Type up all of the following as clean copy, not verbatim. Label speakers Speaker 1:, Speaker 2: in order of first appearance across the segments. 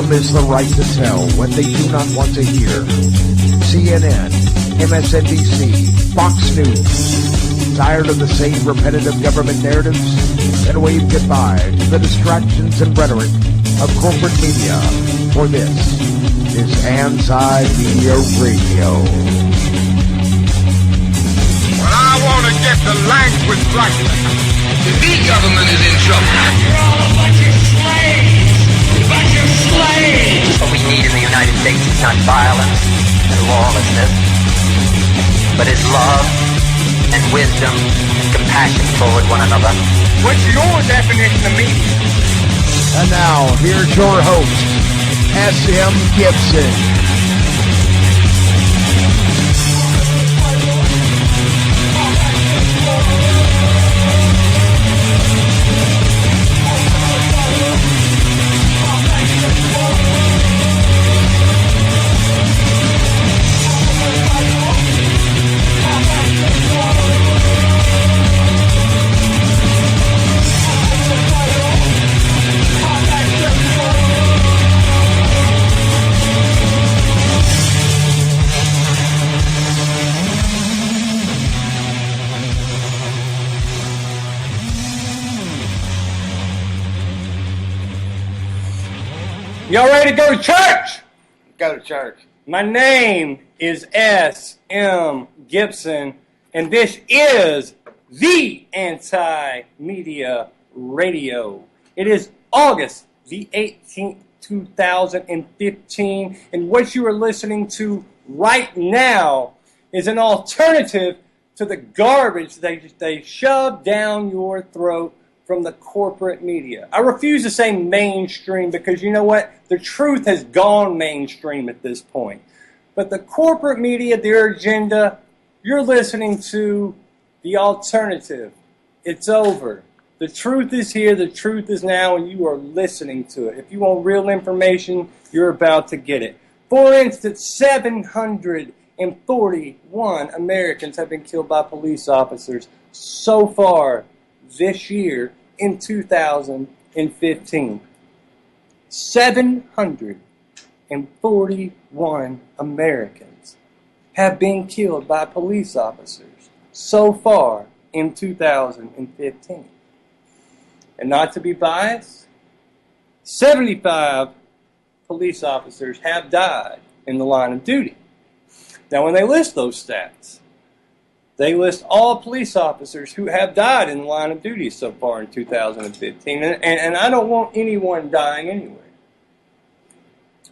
Speaker 1: them is the right to tell what they do not want to hear. CNN, MSNBC, Fox News. Tired of the same repetitive government narratives? Then wave goodbye to the distractions and rhetoric of corporate media. For this is Anti-Media Radio.
Speaker 2: Well, I want to get the language right.
Speaker 3: The big government is in trouble.
Speaker 4: You're all a bunch of slaves! Bunch of slaves!
Speaker 5: What we need in the United States is not violence and lawlessness, but is love and wisdom and compassion toward one another.
Speaker 2: What's your definition of media?
Speaker 1: And now, here's your host, S.M. Gibson.
Speaker 6: Y'all ready to go to church?
Speaker 2: Go to church.
Speaker 6: My name is S.M. Gibson, and this is the Anti-Media Radio. It is August the 18th, 2015, and what you are listening to right now is an alternative to the garbage they shove down your throat from the corporate media. I refuse to say mainstream because you know what? The truth has gone mainstream at this point. But the corporate media, their agenda, you're listening to the alternative. It's over. The truth is here, the truth is now, and you are listening to it. If you want real information, you're about to get it. For instance, 741 Americans have been killed by police officers so far this year in 2015. 741 Americans have been killed by police officers so far in 2015. And not to be biased, 75 police officers have died in the line of duty. Now, when they list those stats, they list all police officers who have died in the line of duty so far in 2015. And I don't want anyone dying anywhere.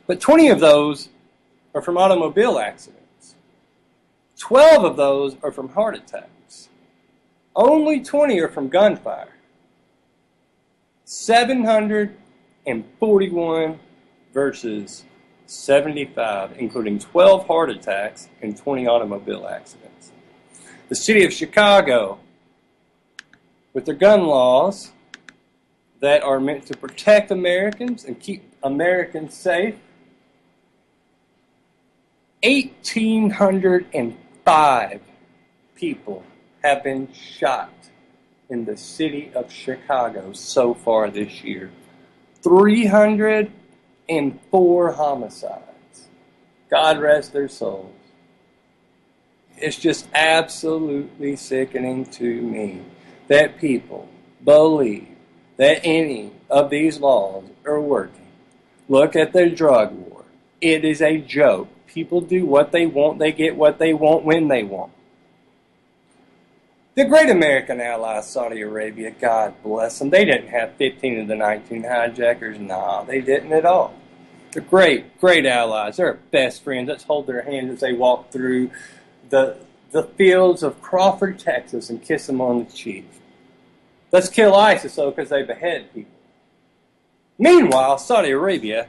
Speaker 6: But 20 of those are from automobile accidents. 12 of those are from heart attacks. Only 20 are from gunfire. 741 versus 75, including 12 heart attacks and 20 automobile accidents. The city of Chicago, with their gun laws that are meant to protect Americans and keep Americans safe, 1,805 people have been shot in the city of Chicago so far this year. 304 homicides. God rest their souls. It's just absolutely sickening to me that people believe that any of these laws are working. Look at the drug war. It is a joke. People do what they want. They get what they want when they want. The great American ally, Saudi Arabia, God bless them. They didn't have 15 of the 19 hijackers. Nah, they didn't at all. They're great, great allies. They're best friends. Let's hold their hands as they walk through the fields of Crawford, Texas, and kiss them on the cheek. Let's kill ISIS, though, because they behead people. Meanwhile, Saudi Arabia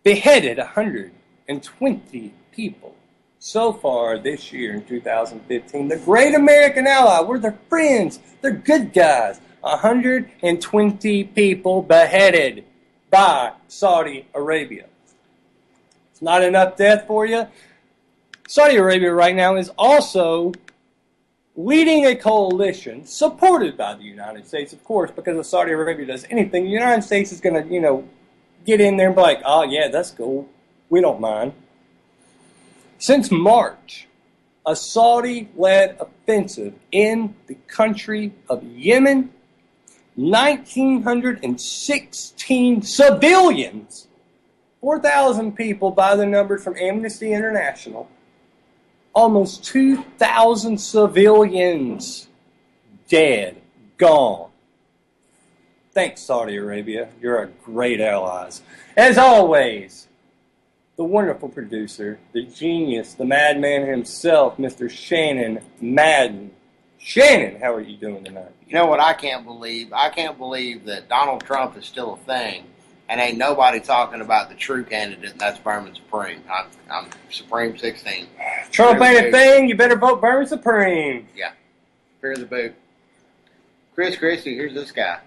Speaker 6: beheaded 120 people so far this year in 2015. The great American ally, we're their friends. They're good guys. 120 people beheaded by Saudi Arabia. It's not enough death for you. Saudi Arabia right now is also leading a coalition supported by the United States, of course, because if Saudi Arabia does anything, the United States is going to, get in there and be like, oh, yeah, that's cool. We don't mind. Since March, a Saudi-led offensive in the country of Yemen, 1,916 civilians, 4,000 people by the numbers from Amnesty International, almost 2,000 civilians dead, gone. Thanks, Saudi Arabia. You're a great allies. As always, the wonderful producer, the genius, the madman himself, Mr. Shannon Madden. Shannon, how are you doing tonight?
Speaker 7: You know what I can't believe? I can't believe that Donald Trump is still a thing, and ain't nobody talking about the true candidate, and that's Berman Supreme. I'm Supreme 16.
Speaker 6: Trump
Speaker 7: Fear
Speaker 6: ain't
Speaker 7: the
Speaker 6: a
Speaker 7: boot.
Speaker 6: thing. You better vote Berman Supreme.
Speaker 7: Yeah. Fear the boot. Chris Christie, here's this guy.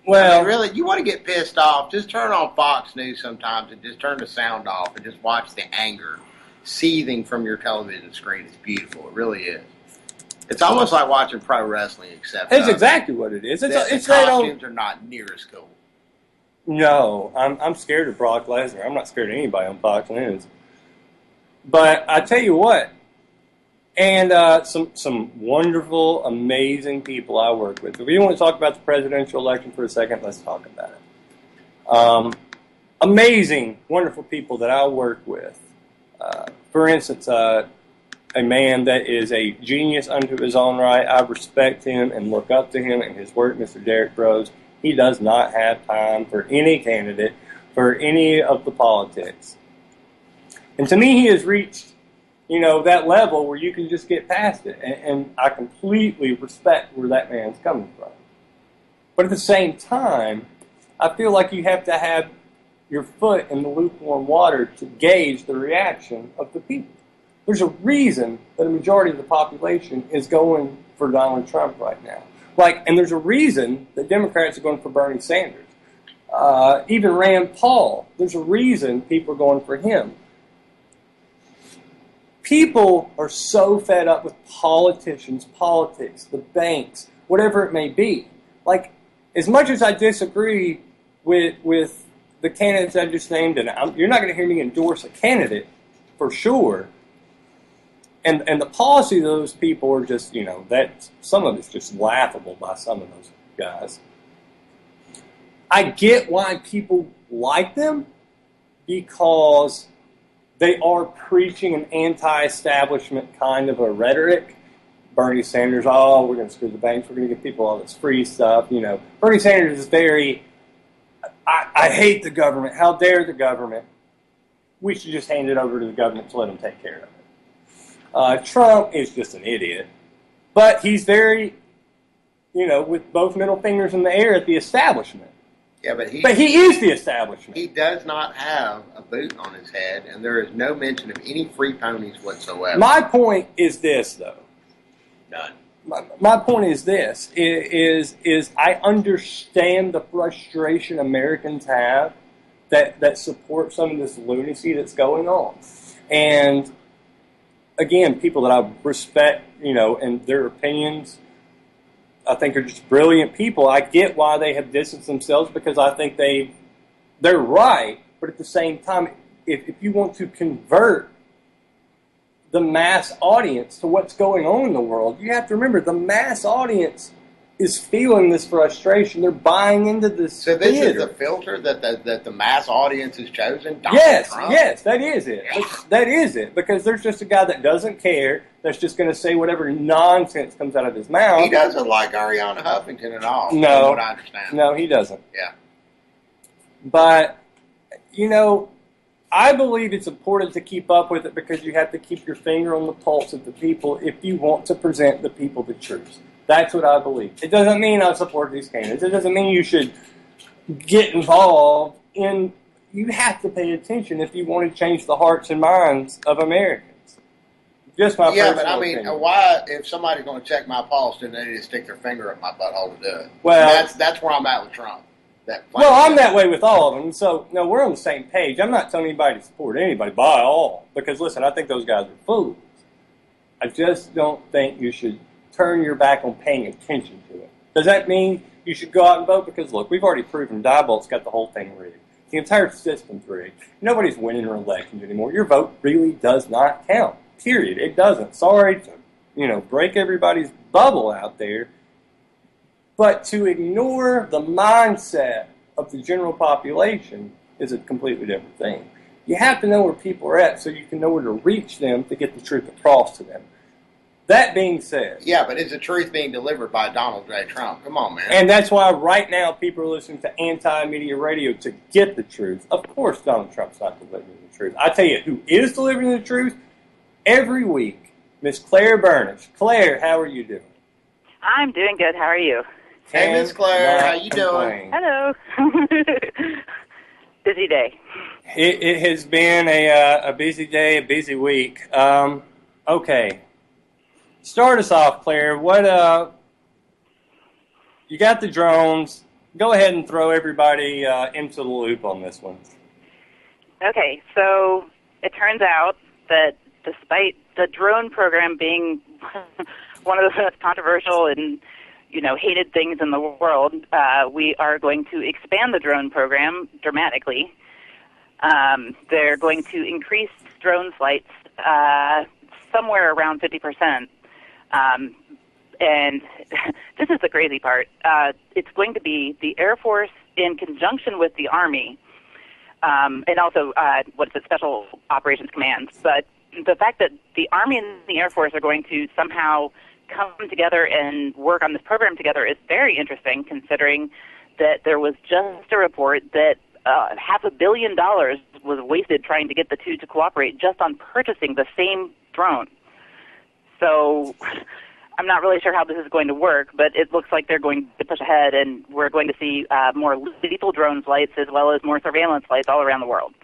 Speaker 6: Well,
Speaker 7: I mean, really, you want to get pissed off, just turn on Fox News sometimes and just turn the sound off and just watch the anger seething from your television screen. It's beautiful. It really is. It's almost like watching pro wrestling, except
Speaker 6: that's exactly what it is.
Speaker 7: the
Speaker 6: It's that
Speaker 7: costumes are not near as cool.
Speaker 6: No, I'm scared of Brock Lesnar. I'm not scared of anybody on Fox News. But I tell you what, and some wonderful, amazing people I work with. If you want to talk about the presidential election for a second, let's talk about it. Amazing, wonderful people that I work with. For instance, a man that is a genius unto his own right. I respect him and look up to him and his work, Mr. Derek Rose. He does not have time for any candidate, for any of the politics. And to me, he has reached, that level where you can just get past it. And I completely respect where that man's coming from. But at the same time, I feel like you have to have your foot in the lukewarm water to gauge the reaction of the people. There's a reason that a majority of the population is going for Donald Trump right now. And there's a reason that Democrats are going for Bernie Sanders. Even Rand Paul, there's a reason people are going for him. People are so fed up with politicians, politics, the banks, whatever it may be. As much as I disagree with the candidates I just named, and you're not going to hear me endorse a candidate for sure. And the policy of those people are just, that some of it's just laughable by some of those guys. I get why people like them, because they are preaching an anti-establishment kind of a rhetoric. Bernie Sanders, we're going to screw the banks, we're going to give people all this free stuff. Bernie Sanders is very, I hate the government, how dare the government. We should just hand it over to the government to let them take care of it. Trump is just an idiot, but he's very, with both middle fingers in the air at the establishment.
Speaker 7: Yeah, but he
Speaker 6: is the establishment.
Speaker 7: He does not have a boot on his head, and there is no mention of any free ponies whatsoever.
Speaker 6: My point is this, though.
Speaker 7: None.
Speaker 6: My point is this: is I understand the frustration Americans have that support some of this lunacy that's going on, and again, people that I respect, and their opinions, I think are just brilliant people. I get why they have distanced themselves, because I think they're right. But at the same time, if you want to convert the mass audience to what's going on in the world, you have to remember the mass audience is feeling this frustration. They're buying into this.
Speaker 7: So this
Speaker 6: theater.
Speaker 7: is the filter that the mass audience has chosen? Donald
Speaker 6: Yes,
Speaker 7: Trump?
Speaker 6: yes, that is it. That is it. Because there's just a guy that doesn't care, that's just going to say whatever nonsense comes out of his mouth.
Speaker 7: He doesn't like Ariana Huffington at all,
Speaker 6: No.
Speaker 7: from what I understand.
Speaker 6: No, he doesn't.
Speaker 7: Yeah.
Speaker 6: But, I believe it's important to keep up with it, because you have to keep your finger on the pulse of the people if you want to present the people the truth. That's what I believe. It doesn't mean I support these candidates. It doesn't mean you should get involved in. You have to pay attention if you want to change the hearts and minds of Americans. Just my personal
Speaker 7: but I mean,
Speaker 6: opinion.
Speaker 7: why, if somebody's going to check my pulse, then they need to stick their finger up my butthole to do it.
Speaker 6: Well,
Speaker 7: that's where I'm at with Trump.
Speaker 6: I'm that way with all of them. So, no, we're on the same page. I'm not telling anybody to support anybody by all. Because, listen, I think those guys are fools. I just don't think you should turn your back on paying attention to it. Does that mean you should go out and vote? Because, look, we've already proven Diebold's got the whole thing rigged. The entire system's rigged. Nobody's winning elections anymore. Your vote really does not count. Period. It doesn't. Sorry to, break everybody's bubble out there. But to ignore the mindset of the general population is a completely different thing. You have to know where people are at so you can know where to reach them to get the truth across to them. That being said...
Speaker 7: Yeah, but is the truth being delivered by Donald J. Trump? Come on, man.
Speaker 6: And that's why right now people are listening to anti-media radio to get the truth. Of course Donald Trump's not delivering the truth. I tell you who is delivering the truth every week, Miss Claire Burnish. Claire, how are you doing?
Speaker 8: I'm doing good. How are you?
Speaker 7: Hey, Miss Claire, how you doing?
Speaker 8: Hello. Busy day.
Speaker 6: It has been a busy day, a busy week. Okay. Start us off, Claire. What you got the drones. Go ahead and throw everybody into the loop on this one.
Speaker 8: Okay, so it turns out that despite the drone program being one of the most controversial and hated things in the world, we are going to expand the drone program dramatically. They're going to increase drone flights somewhere around 50%. And this is the crazy part. It's going to be the Air Force in conjunction with the Army, and also Special Operations Command. But the fact that the Army and the Air Force are going to somehow come together and work on this program together is very interesting, considering that there was just a report that $500 million was wasted trying to get the two to cooperate just on purchasing the same drone. So I'm not really sure how this is going to work, but it looks like they're going to push ahead, and we're going to see more lethal drone flights as well as more surveillance flights all around the world.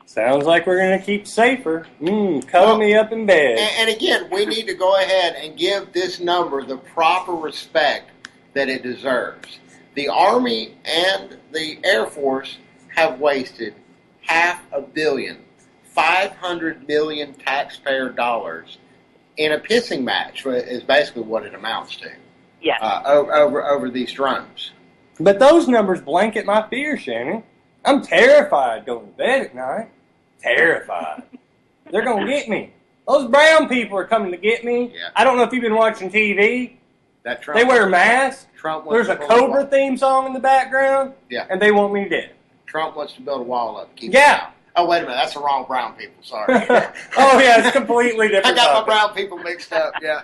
Speaker 6: Sounds like we're going to keep safer. Cuddle me up in bed.
Speaker 7: And again, we need to go ahead and give this number the proper respect that it deserves. The Army and the Air Force have wasted $500 million, 500 million taxpayer dollars in a pissing match is basically what it amounts to.
Speaker 8: Yeah.
Speaker 7: Over these drones.
Speaker 6: But those numbers blanket my fear, Shannon. I'm terrified going to bed at night. Terrified. They're going to get me. Those brown people are coming to get me.
Speaker 7: Yeah.
Speaker 6: I don't know if you've been watching TV.
Speaker 7: That Trump,
Speaker 6: they wear masks.
Speaker 7: Trump
Speaker 6: There's a Cobra theme song in the background.
Speaker 7: Yeah.
Speaker 6: And they want me dead.
Speaker 7: Trump wants to build a wall up. Keep
Speaker 6: yeah.
Speaker 7: Oh, wait a minute. That's the wrong brown people. Sorry.
Speaker 6: Oh, yeah. It's completely different.
Speaker 7: I got my brown people mixed up. Yeah.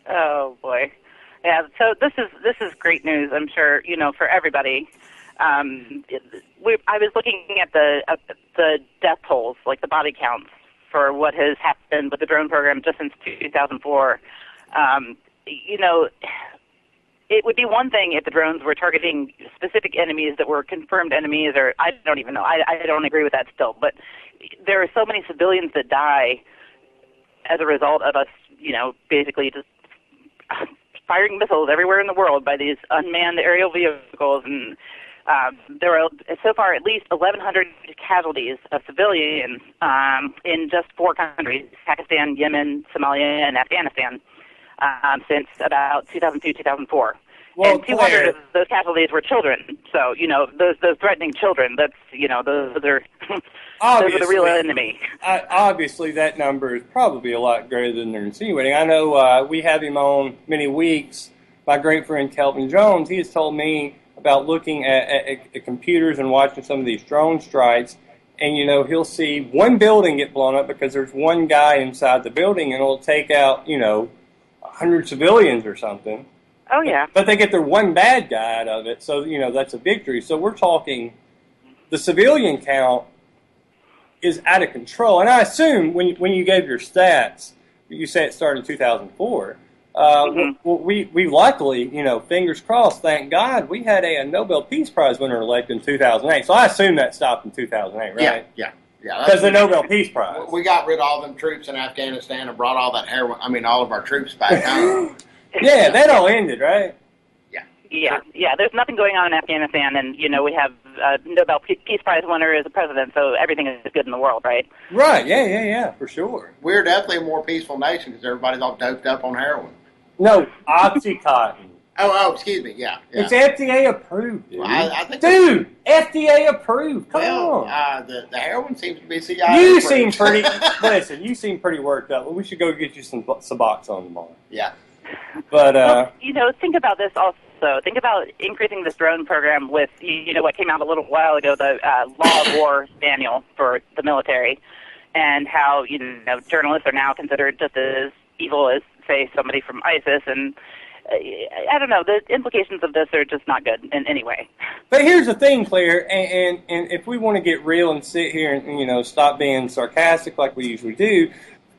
Speaker 8: Oh, boy. Yeah, so this is great news, I'm sure, for everybody. I was looking at the death tolls, like the body counts, for what has happened with the drone program just since 2004. It would be one thing if the drones were targeting specific enemies that were confirmed enemies, or I don't even know. I don't agree with that still. But there are so many civilians that die as a result of us, basically just firing missiles everywhere in the world by these unmanned aerial vehicles. And there are so far at least 1,100 casualties of civilians in just 4 countries, Pakistan, Yemen, Somalia, and Afghanistan. Since about 2002, 2004.
Speaker 6: Well,
Speaker 8: and 200 of those casualties were children. So, those threatening children, that's, those are the real enemy.
Speaker 6: Obviously, that number is probably a lot greater than they're insinuating. I know we have him on many weeks. My great friend Kelvin Jones, he has told me about looking at computers and watching some of these drone strikes. And, he'll see one building get blown up because there's one guy inside the building, and it'll take out, 100 civilians or something.
Speaker 8: Oh, yeah.
Speaker 6: But they get their one bad guy out of it, so, that's a victory. So we're talking the civilian count is out of control. And I assume when you gave your stats, you say it started in 2004. Well, we luckily, fingers crossed, thank God, we had a Nobel Peace Prize winner elected in 2008. So I assume that stopped in 2008, right?
Speaker 7: Yeah.
Speaker 6: Because the Nobel Peace Prize.
Speaker 7: We got rid of all them troops in Afghanistan and brought all that heroin. all of our troops back home.
Speaker 6: Yeah, that all ended, right?
Speaker 8: Yeah. There's nothing going on in Afghanistan, and we have Nobel Peace Prize winner as a president, so everything is good in the world, right?
Speaker 6: Right. Yeah, for sure.
Speaker 7: We're definitely a more peaceful nation because everybody's all doped up on heroin.
Speaker 6: No, OxyContin.
Speaker 7: Excuse me. Yeah.
Speaker 6: It's FDA approved, dude.
Speaker 7: Well, I think
Speaker 6: FDA approved. Come on.
Speaker 7: The heroin seems to be CIA.
Speaker 6: You seem pretty. Listen, you seem pretty worked up. Well, we should go get you some Suboxone on tomorrow.
Speaker 7: Yeah.
Speaker 6: But
Speaker 8: well, think about this also. Think about increasing this drone program with what came out a little while ago, the Law of War manual for the military, and how journalists are now considered just as evil as, say, somebody from ISIS. And I don't know, the implications of this are just not good in any way.
Speaker 6: But here's the thing, Claire, and if we want to get real and sit here and stop being sarcastic like we usually do,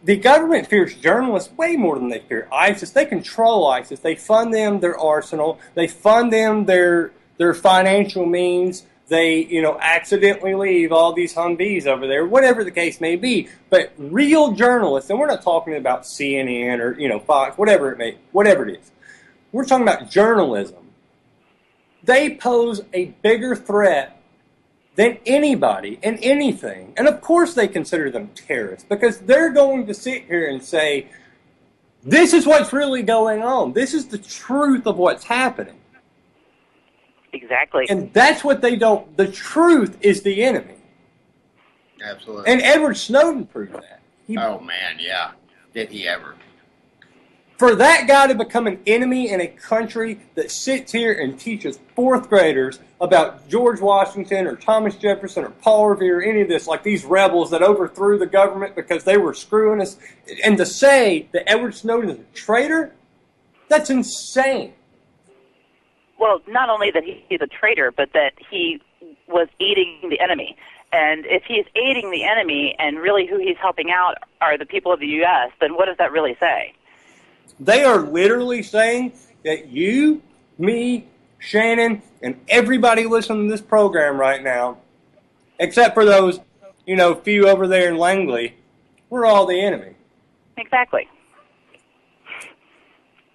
Speaker 6: the government fears journalists way more than they fear ISIS. They control ISIS. They fund them their arsenal. They fund them their financial means. They, accidentally leave all these Humvees over there, whatever the case may be. But real journalists, and we're not talking about CNN or, Fox, whatever it is. We're talking about journalism. They pose a bigger threat than anybody and anything. And of course they consider them terrorists because they're going to sit here and say, this is what's really going on. This is the truth of what's happening.
Speaker 8: Exactly.
Speaker 6: And that's what they don't. The truth is the enemy.
Speaker 7: Absolutely.
Speaker 6: And Edward Snowden proved that.
Speaker 7: Oh, man, yeah. Did he ever?
Speaker 6: For that guy to become an enemy in a country that sits here and teaches fourth graders about George Washington or Thomas Jefferson or Paul Revere or any of this, like these rebels that overthrew the government because they were screwing us, and to say that Edward Snowden is a traitor, that's insane.
Speaker 8: Well, not only that he's a traitor, but that he was aiding the enemy. And if he's aiding the enemy and really who he's helping out are the people of the U.S., then what does that really say?
Speaker 6: They are literally saying that you, me, Shannon, and everybody listening to this program right now, except for those, few over there in Langley, we're all the enemy.
Speaker 8: Exactly.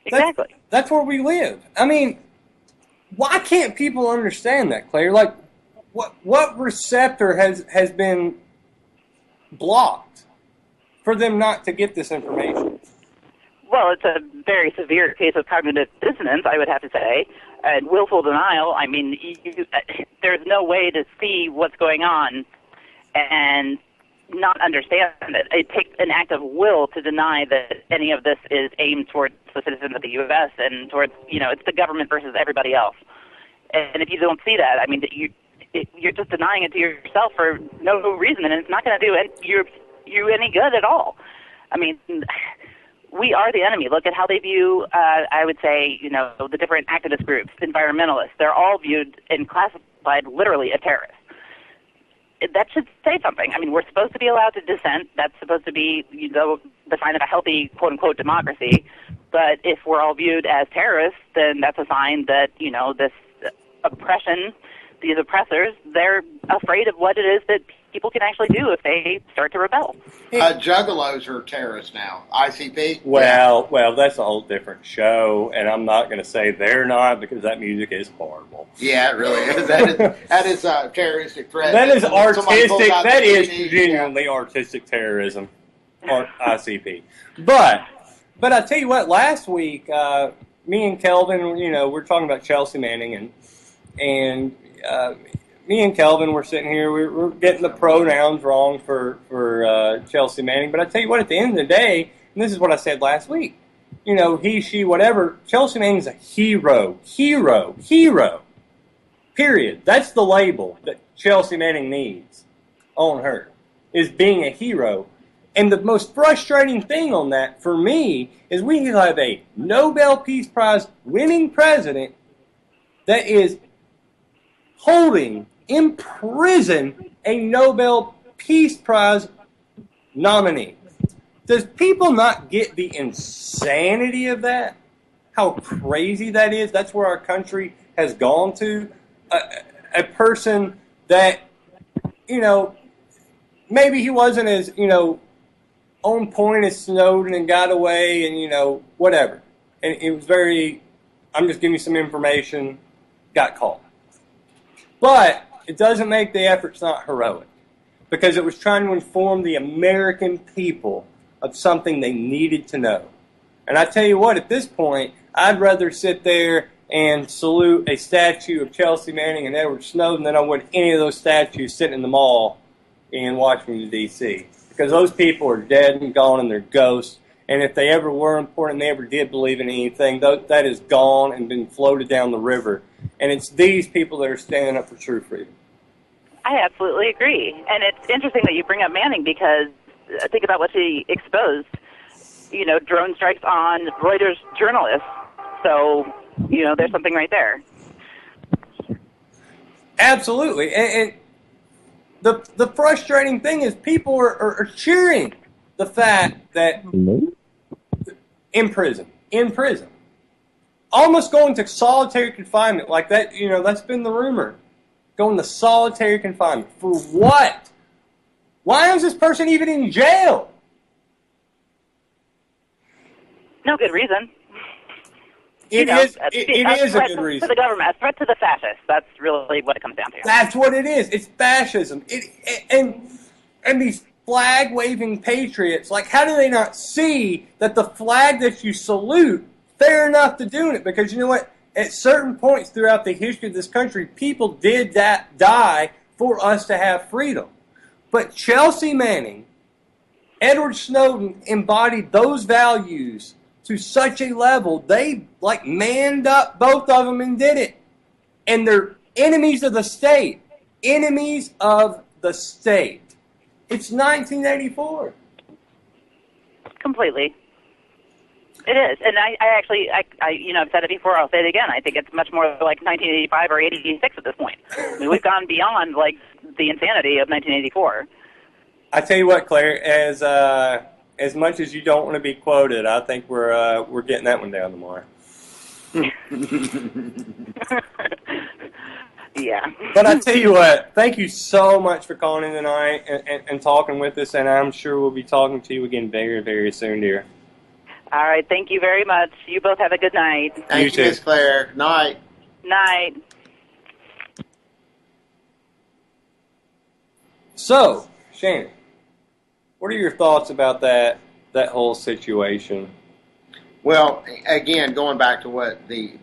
Speaker 6: That's where we live. I mean, why can't people understand that, Claire? Like, what receptor has been blocked for them not to get this information?
Speaker 8: Well, it's a very severe case of cognitive dissonance, I would have to say, and willful denial. I mean, there's no way to see what's going on and not understand it. It takes an act of will to deny that any of this is aimed towards the citizens of the U.S. and towards, it's the government versus everybody else. And if you don't see that, I mean, you're just denying it to yourself for no reason, and it's not going to do you any good at all. I mean, we are the enemy. Look at how they view, I would say, the different activist groups, environmentalists. They're all viewed and classified literally as terrorists. That should say something. I mean, we're supposed to be allowed to dissent. That's supposed to be, the sign of a healthy, quote-unquote, democracy. But if we're all viewed as terrorists, then that's a sign that, this oppression, these oppressors, they're afraid of what it is that people can actually do if they start to rebel.
Speaker 7: Juggalos are terrorists now. ICP?
Speaker 6: Well, that's a whole different show, and I'm not going to say they're not because that music is horrible.
Speaker 7: Yeah, it really is. That is a terroristic threat.
Speaker 6: That is artistic. That is genuinely artistic terrorism, or ICP. But I tell you what, last week, me and Kelvin, we're talking about Chelsea Manning, and me and Kelvin were sitting here. We're getting the pronouns wrong for Chelsea Manning. But I tell you what, at the end of the day, and this is what I said last week, he, she, whatever, Chelsea Manning's a hero. Period. That's the label that Chelsea Manning needs on her, is being a hero. And the most frustrating thing on that, for me, is we have a Nobel Peace Prize winning president that is holding in prison a Nobel Peace Prize nominee. Does people not get the insanity of that? How crazy that is? That's where our country has gone to. A person that, maybe he wasn't as, on point as Snowden and got away and, whatever. And it was I'm just giving you some information, got caught. But it doesn't make the efforts not heroic, because it was trying to inform the American people of something they needed to know. And I tell you what, at this point, I'd rather sit there and salute a statue of Chelsea Manning and Edward Snowden than I would any of those statues sitting in the mall in Washington, D.C. Because those people are dead and gone and they're ghosts. And if they ever were important, they ever did believe in anything, that is gone and been floated down the river. And it's these people that are standing up for true freedom.
Speaker 8: I absolutely agree. And it's interesting that you bring up Manning because think about what he exposed. Drone strikes on Reuters journalists. So, there's something right there.
Speaker 6: Absolutely. And the frustrating thing is people are cheering the fact that in prison, almost going to solitary confinement like that, that's been the rumor. Going to solitary confinement. For what? Why is this person even in jail?
Speaker 8: No good reason.
Speaker 6: It is a good reason.
Speaker 8: To the government, a threat to the fascists. That's really what it comes down to.
Speaker 6: That's what it is. It's fascism. And these flag-waving patriots, like, how do they not see that the flag that you salute, fair enough to doing it? Because you know what? At certain points throughout the history of this country, people did die for us to have freedom. But Chelsea Manning, Edward Snowden embodied those values to such a level, they manned up, both of them, and did it. And they're enemies of the state. Enemies of the state. It's 1984.
Speaker 8: Completely. It is. And I actually, I've said it before, I'll say it again. I think it's much more like 1985 or 86 at this point. I mean, we've gone beyond, the insanity of 1984.
Speaker 6: I tell you what, Claire, as much as you don't want to be quoted, I think we're getting that one down tomorrow.
Speaker 8: Yeah.
Speaker 6: But I tell you what, thank you so much for calling in tonight and talking with us, and I'm sure we'll be talking to you again very, very soon, dear.
Speaker 8: All right, thank you very much. You both have a good night.
Speaker 7: Thank you, Miss Claire. Night.
Speaker 8: Night.
Speaker 6: So, Shannon, what are your thoughts about that whole situation?
Speaker 7: Well, again, going back to what the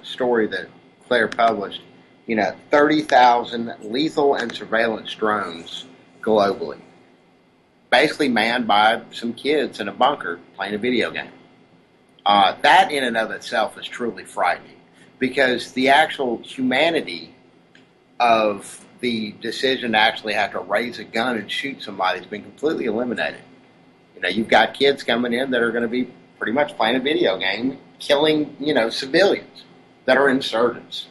Speaker 7: story that Claire published, 30,000 lethal and surveillance drones globally, basically manned by some kids in a bunker playing a video game. That in and of itself is truly frightening because the actual humanity of the decision to actually have to raise a gun and shoot somebody has been completely eliminated. You've got kids coming in that are going to be pretty much playing a video game, killing, civilians that are insurgents,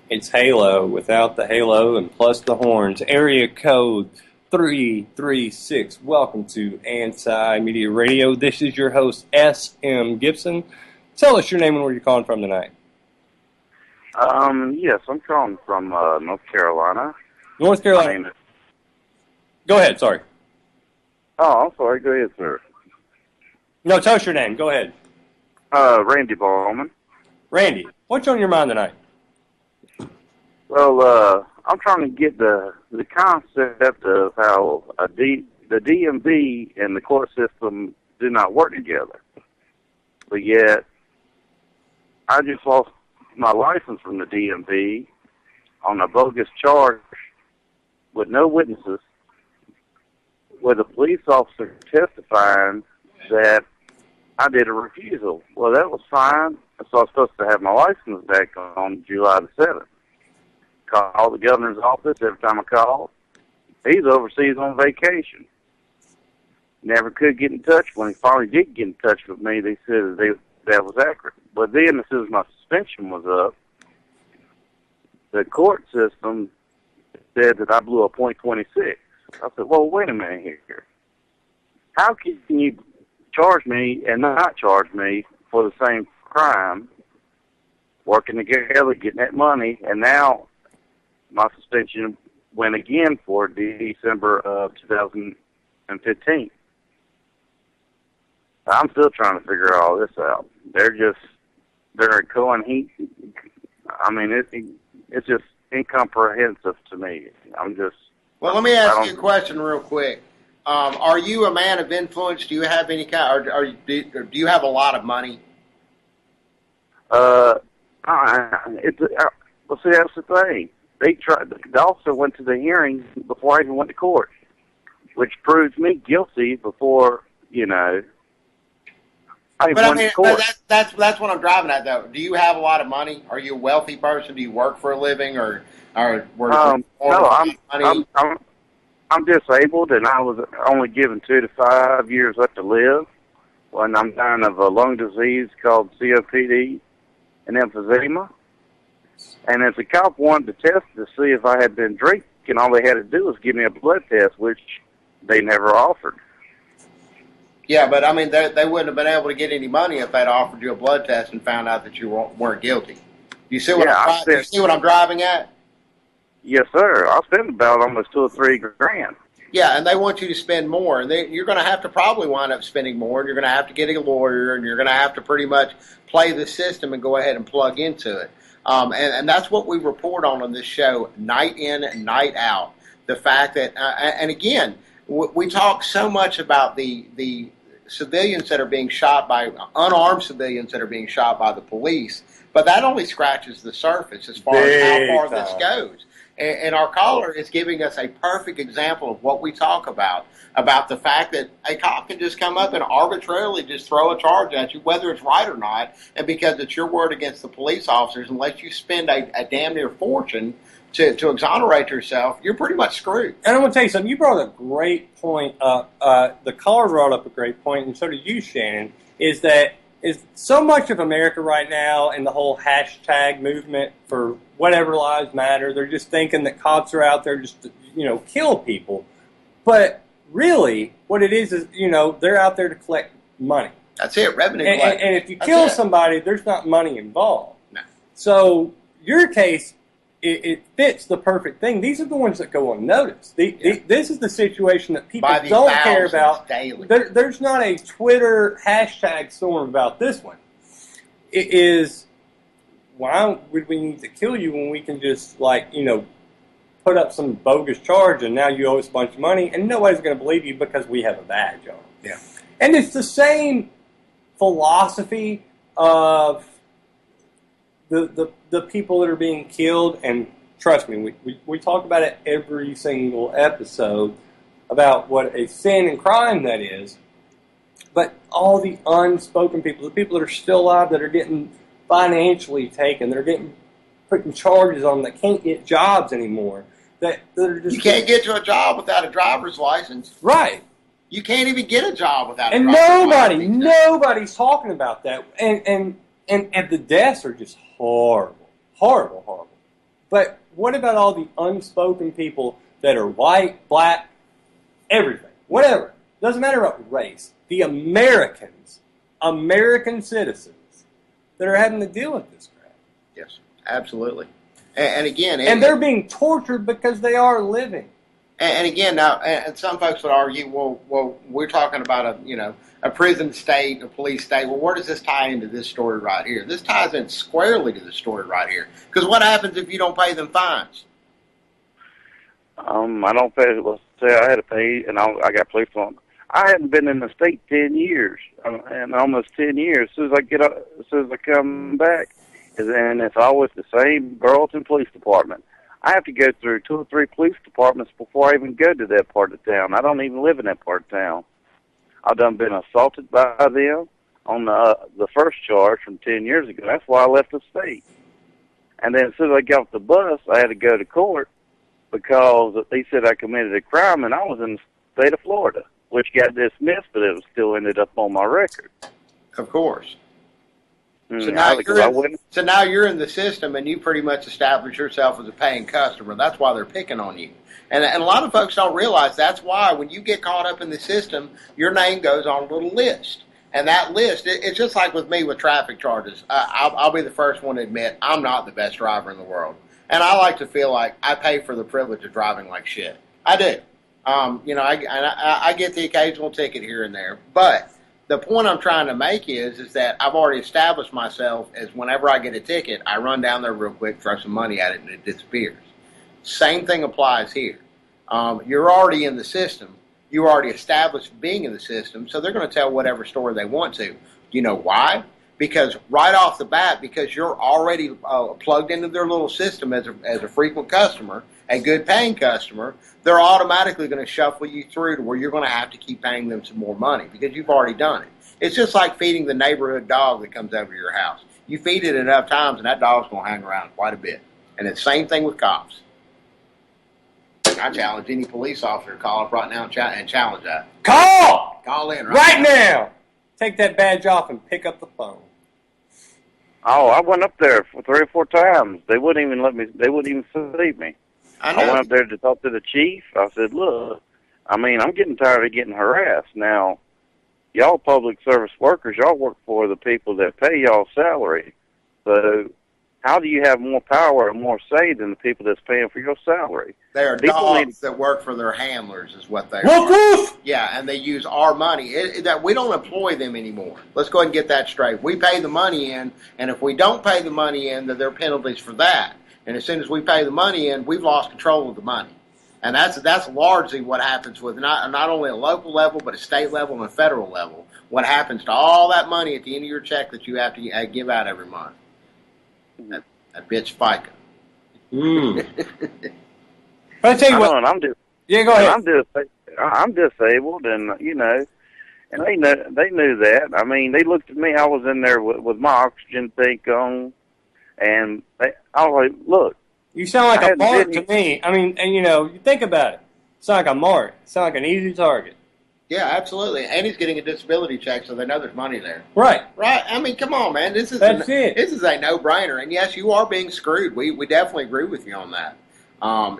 Speaker 6: It's Halo without the halo and plus the horns. Area code 336. Welcome to Anti-Media Radio. This is your host, S.M. Gibson. Tell us your name and where you're calling from tonight.
Speaker 9: Yes, I'm calling from North Carolina.
Speaker 6: North Carolina. Go ahead, sorry.
Speaker 9: Oh, I'm sorry. Go ahead, sir.
Speaker 6: No, tell us your name. Go ahead.
Speaker 9: Randy Ballman.
Speaker 6: Randy, what's on your mind tonight?
Speaker 9: Well, I'm trying to get the concept of how the DMV and the court system do not work together. But yet, I just lost my license from the DMV on a bogus charge with no witnesses, with a police officer testifying that I did a refusal. Well, that was fine. So I was supposed to have my license back on July the 7th. Called the governor's office every time I called. He's overseas on vacation. Never could get in touch. When he finally did get in touch with me, they said that was accurate. But then, as soon as my suspension was up, the court system said that I blew a .26. I said, well, wait a minute here. How can you charge me and not charge me for the same crime, working together, getting that money, and now my suspension went again for December of 2015. I'm still trying to figure all this out. They're going heat. I mean, it's just incomprehensive to me.
Speaker 7: Well, let me ask you a question real quick. Are you a man of influence? Do you have any kind, or do you have a lot of money?
Speaker 9: Well, see, that's the thing. The officer went to the hearing before I even went to court, which proves me guilty before, I
Speaker 7: But I
Speaker 9: went
Speaker 7: mean,
Speaker 9: to court.
Speaker 7: that's what I'm driving at, though. Do you have a lot of money? Are you a wealthy person? Do you work for a living, or
Speaker 9: No, I'm disabled, and I was only given 2 to 5 years left to live when I'm dying of a lung disease called COPD and emphysema. And if the cop wanted to test to see if I had been drinking, all they had to do was give me a blood test, which they never offered.
Speaker 7: Yeah, but I mean, they wouldn't have been able to get any money if they'd offered you a blood test and found out that you weren't guilty. You see what you see what I'm driving at?
Speaker 9: Yes, sir. I spent about almost $2 or $3 grand.
Speaker 7: Yeah, and they want you to spend more, and you're going to have to probably wind up spending more, and you're going to have to get a lawyer, and you're going to have to pretty much play the system and go ahead and plug into it. And that's what we report on this show, night in and night out. The fact that, and again, we talk so much about the civilians that are being shot by, unarmed civilians that are being shot by the police, but that only scratches the surface as far as how far this goes. And our caller is giving us a perfect example of what we talk about the fact that a cop can just come up and arbitrarily just throw a charge at you, whether it's right or not, and because it's your word against the police officers, unless you spend a damn near fortune to exonerate yourself, you're pretty much screwed.
Speaker 6: And I'm going to tell you something. You brought a great point up. The caller brought up a great point, and so did you, Shannon, is so much of America right now and the whole hashtag movement for whatever lives matter, they're just thinking that cops are out there just to, kill people. But really, what it is, they're out there to collect money.
Speaker 7: That's it, revenue
Speaker 6: collection. And if you kill somebody, there's not money involved.
Speaker 7: No.
Speaker 6: So your case, it fits the perfect thing. These are the ones that go unnoticed. This is the situation that people don't care about.
Speaker 7: Daily.
Speaker 6: There's not a Twitter hashtag storm about this one. It is, why would we need to kill you when we can just, put up some bogus charge and now you owe us a bunch of money and nobody's going to believe you because we have a badge on.
Speaker 7: Yeah.
Speaker 6: And it's the same philosophy of the people that are being killed, and trust me, we talk about it every single episode about what a sin and crime that is, but all the unspoken people, the people that are still alive that are getting financially taken, that are getting putting charges on them that can't get jobs anymore, that are just...
Speaker 7: You can't get to a job without a driver's license.
Speaker 6: Right.
Speaker 7: You can't even get a job without a
Speaker 6: driver's license. And nobody's talking about that. And the deaths are just horrible. Horrible, horrible. But what about all the unspoken people that are white, black, everything, whatever? Doesn't matter about race. The American citizens that are having to deal with this crap.
Speaker 7: Yes, absolutely. And again...
Speaker 6: And they're being tortured because they are living.
Speaker 7: And again, now, and some folks would argue, well, we're talking about a prison state, a police state. Well, where does this tie into this story right here? This ties in squarely to the story right here. Because what happens if you don't pay them fines?
Speaker 9: I don't pay. Let's say I had to pay, and I got police on. I hadn't been in the state 10 years, and almost 10 years. As soon as I come back, and it's always the same Burleson Police Department. I have to go through 2 or 3 police departments before I even go to that part of town. I don't even live in that part of town. I've been assaulted by them on the first charge from 10 years ago. That's why I left the state. And then as soon as I got off the bus, I had to go to court because they said I committed a crime, and I was in the state of Florida, which got dismissed, but it was still ended up on my record.
Speaker 7: Of course. So now you're in the system, and you pretty much establish yourself as a paying customer. That's why they're picking on you. And a lot of folks don't realize that's why when you get caught up in the system, your name goes on a little list. And that list, it's just like with me with traffic charges. I'll be the first one to admit I'm not the best driver in the world. And I like to feel like I pay for the privilege of driving like shit. I do. I get the occasional ticket here and there. But the point I'm trying to make is that I've already established myself as whenever I get a ticket, I run down there real quick, throw some money at it, and it disappears. Same thing applies here. You're already in the system. You already established being in the system, so they're going to tell whatever story they want to. You know why? because right off the bat, because you're already plugged into their little system as a frequent customer, a good paying customer, they're automatically going to shuffle you through to where you're going to have to keep paying them some more money because you've already done it. It's just like feeding the neighborhood dog that comes over to your house. You feed it enough times, and that dog's going to hang around quite a bit. And it's the same thing with cops. I challenge any police officer to call up right now and challenge that.
Speaker 6: Call!
Speaker 7: Call in
Speaker 6: right now. Take that badge off and pick up the phone.
Speaker 9: Oh, I went up there for 3 or 4 times. They wouldn't even let me. They wouldn't even see me. I went up there to talk to the chief. I said, "Look, I mean, I'm getting tired of getting harassed. Now, y'all public service workers, y'all work for the people that pay y'all salary. So, how do you have more power and more say than the people that's paying for your salary?"
Speaker 7: They are dogs that work for their handlers, is what they are. Yeah, and they use our money. That we don't employ them anymore. Let's go ahead and get that straight. We pay the money in, and if we don't pay the money in, then there are penalties for that. And as soon as we pay the money in, we've lost control of the money. And that's largely what happens with not only a local level, but a state level and a federal level. What happens to all that money at the end of your check that you have to give out every month? That bitch FICA.
Speaker 6: But I tell you what, yeah, go ahead.
Speaker 9: I'm disabled, and you know, and they knew that. I mean, they looked at me. I was in there with my oxygen tank on, and I was like, "Look,
Speaker 6: you sound like a mark to me." I mean, and you know, you think about it. You sound like a mark. You sound like an easy target.
Speaker 7: Yeah, absolutely. And he's getting a disability check, so they know there's money there.
Speaker 6: Right.
Speaker 7: Right. I mean, come on, man. This is
Speaker 6: This
Speaker 7: is a no-brainer. And yes, you are being screwed. We definitely agree with you on that.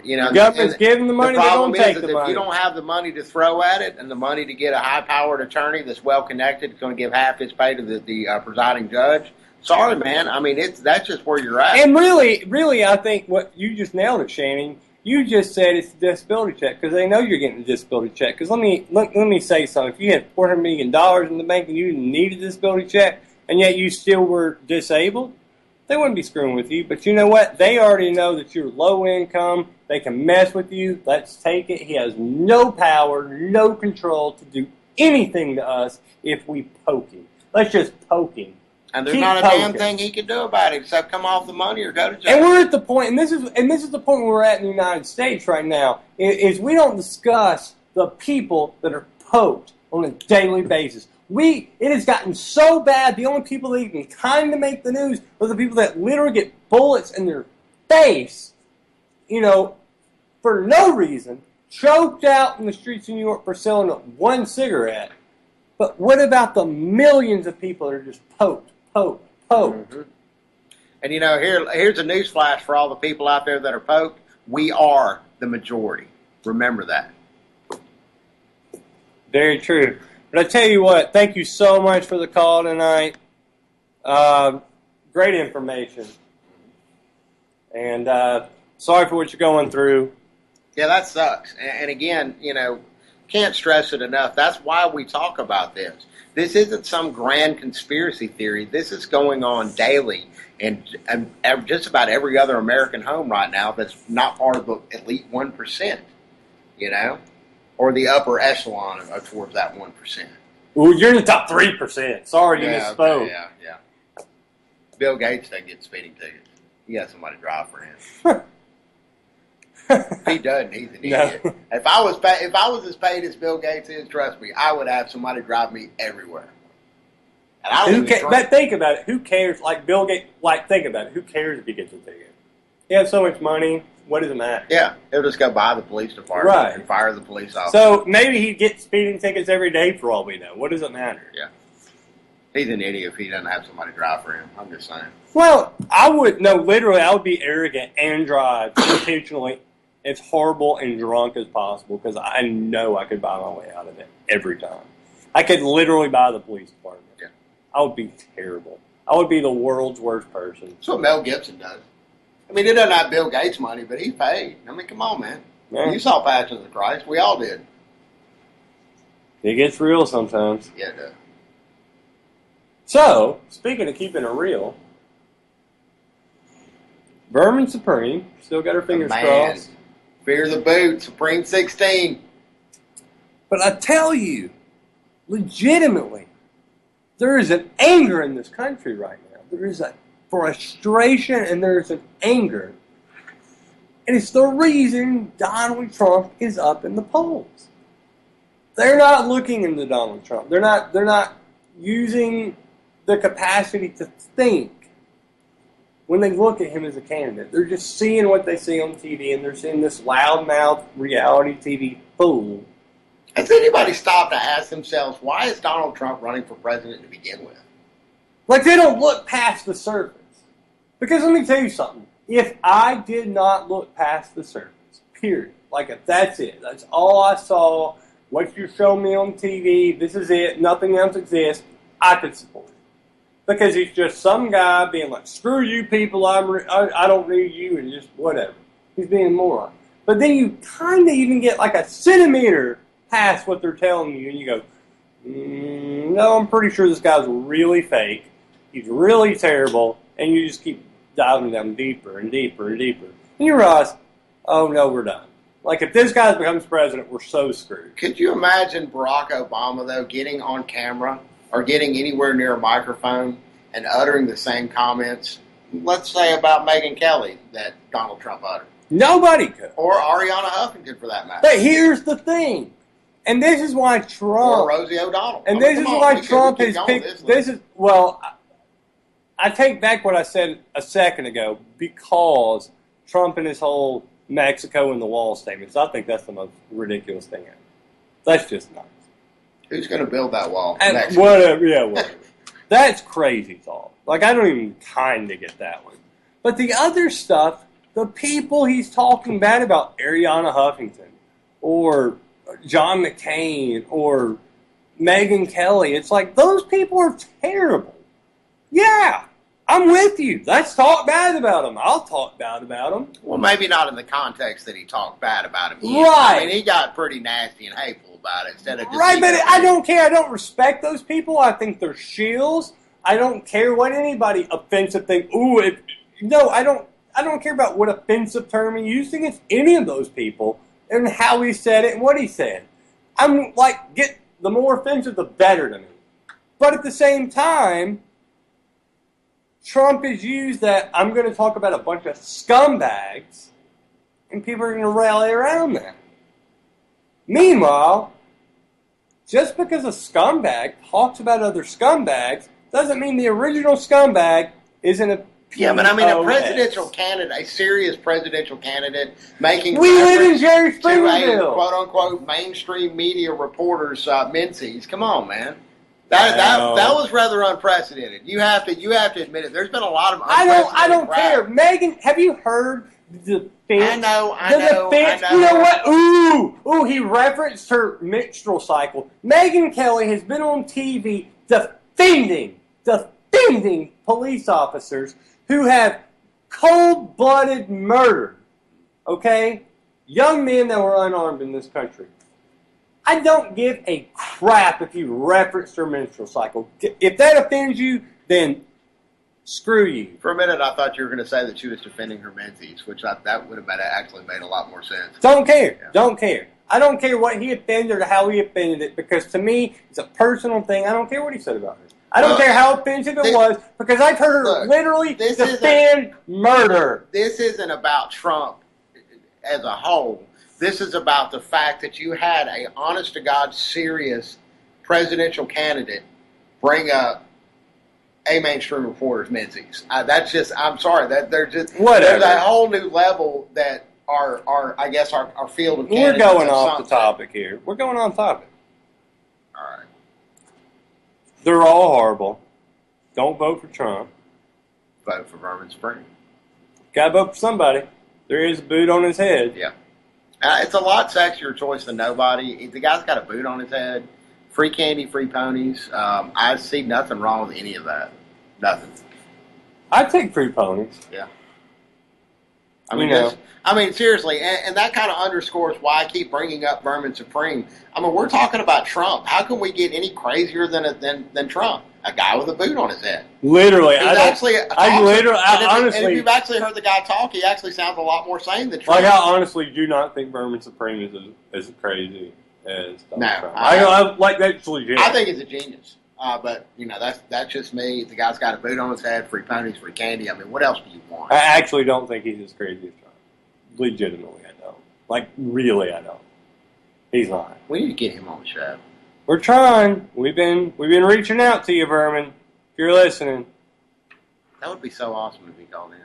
Speaker 7: You know,
Speaker 6: the government's giving the money.
Speaker 7: The problem
Speaker 6: they don't take
Speaker 7: is
Speaker 6: the
Speaker 7: that
Speaker 6: money.
Speaker 7: if you don't have the money to throw at it and the money to get a high-powered attorney that's well-connected, that's going to give half his pay to the presiding judge. Sorry, man. I mean, that's just where you're at.
Speaker 6: And really, I think what you just nailed it, Shannon. You just said it's a disability check because they know you're getting a disability check. Because let me say something. If you had $400 million in the bank and you didn't need a disability check, and yet you still were disabled, they wouldn't be screwing with you. But you know what? They already know that you're low income. They can mess with you. Let's take it. He has no power, no control to do anything to us if we poke him. Let's just poke him.
Speaker 7: And there's not a damn thing he can do about it except come off the money or go to jail.
Speaker 6: And we're at the point, and this is the point where we're at in the United States right now, is we don't discuss the people that are poked on a daily basis. It has gotten so bad, the only people that even kind of make the news are the people that literally get bullets in their face, you know, for no reason, choked out in the streets of New York for selling one cigarette. But what about the millions of people that are just poked?
Speaker 7: Mm-hmm. And you know, here's a news flash for all the people out there that are poked. We are the majority. Remember that.
Speaker 6: Very true. But I tell you what, thank you so much for the call tonight. Great information. And sorry for what you're going through.
Speaker 7: Yeah, that sucks. And again, you know, can't stress it enough. That's why we talk about this. This isn't some grand conspiracy theory. This is going on daily in just about every other American home right now that's not part of the elite 1%, you know, or the upper echelon towards that 1%.
Speaker 6: Ooh, you're in the top 3%. Sorry, you misspoke.
Speaker 7: Okay, yeah. Bill Gates doesn't get speeding tickets. You got somebody to drive for him. If he doesn't, he's an idiot.
Speaker 6: No.
Speaker 7: If I was as paid as Bill Gates is, trust me, I would have somebody drive me everywhere. And I don't
Speaker 6: but think about it. Who cares? Like Bill Gates. Like think about it. Who cares if he gets a ticket? He has so much money. What does it matter?
Speaker 7: Yeah, he'll just go buy the police department and fire the police officer.
Speaker 6: So maybe he'd get speeding tickets every day for all we know. What does it matter?
Speaker 7: Yeah. He's an idiot if he doesn't have somebody drive for him. I'm just saying.
Speaker 6: Well, I would be arrogant and drive intentionally as horrible and drunk as possible because I know I could buy my way out of it every time. I could literally buy the police department.
Speaker 7: Yeah.
Speaker 6: I would be terrible. I would be the world's worst person.
Speaker 7: That's what Mel Gibson does. I mean, he doesn't have Bill Gates' money, but he's paid. I mean, come on, man. Yeah. You saw Passion of the Christ. We all did.
Speaker 6: It gets real sometimes.
Speaker 7: Yeah, it does.
Speaker 6: So, speaking of keeping it real, Vermin Supreme still got her fingers crossed.
Speaker 7: Fear the boot, Supreme 16.
Speaker 6: But I tell you, legitimately, There is an anger in this country right now. There is a frustration and there's an anger. And it's the reason Donald Trump is up in the polls. They're not looking into Donald Trump. They're not using the capacity to think when they look at him as a candidate. They're just seeing what they see on TV, and they're seeing this loudmouth reality TV fool.
Speaker 7: Has anybody stopped to ask themselves, why is Donald Trump running for president to begin with?
Speaker 6: Like, they don't look past the surface. Because let me tell you something. If I did not look past the surface, period, like if that's it, that's all I saw, what you show me on TV, this is it, nothing else exists, I could support it. Because he's just some guy being like, screw you people, I don't need you, and just whatever. He's being a moron. But then you kind of even get like a centimeter past what they're telling you, and you go, no, I'm pretty sure this guy's really fake. He's really terrible, and you just keep diving down deeper and deeper and deeper. And you realize, oh no, we're done. Like, if this guy becomes president, we're so screwed.
Speaker 7: Could you imagine Barack Obama, though, getting on camera or getting anywhere near a microphone and uttering the same comments, let's say about Megyn Kelly, that Donald Trump uttered?
Speaker 6: Nobody could.
Speaker 7: Or Ariana Huffington, for that matter.
Speaker 6: But here's the thing. And this is why Trump...
Speaker 7: Or Rosie O'Donnell.
Speaker 6: And this is why Trump has picked... I take back what I said a second ago, because Trump and his whole Mexico and the wall statements, I think that's the most ridiculous thing ever. That's just nuts.
Speaker 7: Who's going to build that wall?
Speaker 6: Whatever. That's crazy thought. Like, I don't even kind of get that one. But the other stuff, the people he's talking bad about, Ariana Huffington, or John McCain, or Megyn Kelly, it's like, those people are terrible. Yeah, I'm with you. Let's talk bad about them. I'll talk bad about them.
Speaker 7: Well, maybe not in the context that he talked bad about him.
Speaker 6: Right.
Speaker 7: I mean, he got pretty nasty and hateful about it. Instead of just
Speaker 6: right, but I don't care. I don't respect those people. I think they're shills. I don't care what anybody offensive thing. No, I don't care about what offensive term he used against any of those people and how he said it and what he said. I'm like, the more offensive, the better to me. But at the same time, Trump has used that, I'm going to talk about a bunch of scumbags, and people are going to rally around that. Meanwhile, just because a scumbag talks about other scumbags doesn't mean the original scumbag isn't a POS.
Speaker 7: Yeah, but I mean, a presidential candidate, a serious presidential candidate, making
Speaker 6: we live in Jerry Springfield,
Speaker 7: to a quote-unquote mainstream media reporters' menses. Come on, man. That was rather unprecedented. You have to admit it. There's been a lot of
Speaker 6: I don't care. Megyn, have you heard the defense?
Speaker 7: I know.
Speaker 6: You know what? Ooh, he referenced her menstrual cycle. Megyn Kelly has been on TV defending police officers who have cold-blooded murdered, young men that were unarmed in this country. I don't give a crap if you reference her menstrual cycle. If that offends you, then screw you.
Speaker 7: For a minute, I thought you were going to say that she was defending her menses, which that would have actually made a lot more sense.
Speaker 6: Don't care. Yeah. Don't care. I don't care what he offended or how he offended it, because to me, it's a personal thing. I don't care what he said about her. I don't care how offensive it was, because I've heard her literally defend murder.
Speaker 7: This isn't about Trump as a whole. This is about the fact that you had a honest-to-God, serious presidential candidate bring up a mainstream reporter's menses. I'm sorry, that there's a whole new level that our field of candidates.
Speaker 6: We're going off the topic here. We're going on topic.
Speaker 7: All right.
Speaker 6: They're all horrible. Don't vote for Trump.
Speaker 7: Vote for Vermin Spring.
Speaker 6: Gotta vote for somebody. There is a boot on his head.
Speaker 7: Yeah. It's a lot sexier choice than nobody. The guy's got a boot on his head. Free candy, free ponies. I see nothing wrong with any of that. Nothing.
Speaker 6: I'd take free ponies.
Speaker 7: Yeah. I mean, seriously, and that kind of underscores why I keep bringing up Vermin Supreme. I mean, we're talking about Trump. How can we get any crazier than Trump? A guy with a boot on his head.
Speaker 6: Literally,
Speaker 7: honestly,
Speaker 6: and
Speaker 7: if you've actually heard the guy talk, he actually sounds a lot more sane than Trump.
Speaker 6: Like, I honestly do not think Vermin Supreme is as crazy as Donald Trump.
Speaker 7: I
Speaker 6: like that's legit.
Speaker 7: I think he's a genius. But that's just me. The guy's got a boot on his head, free ponies, free candy. I mean, what else do you want?
Speaker 6: I actually don't think he's as crazy as Trump. Legitimately, I don't. Like, really, I don't. He's not.
Speaker 7: We need to get him on the show.
Speaker 6: We're trying. We've been reaching out to you, Vermin. If you're listening.
Speaker 7: That would be so awesome if he called in.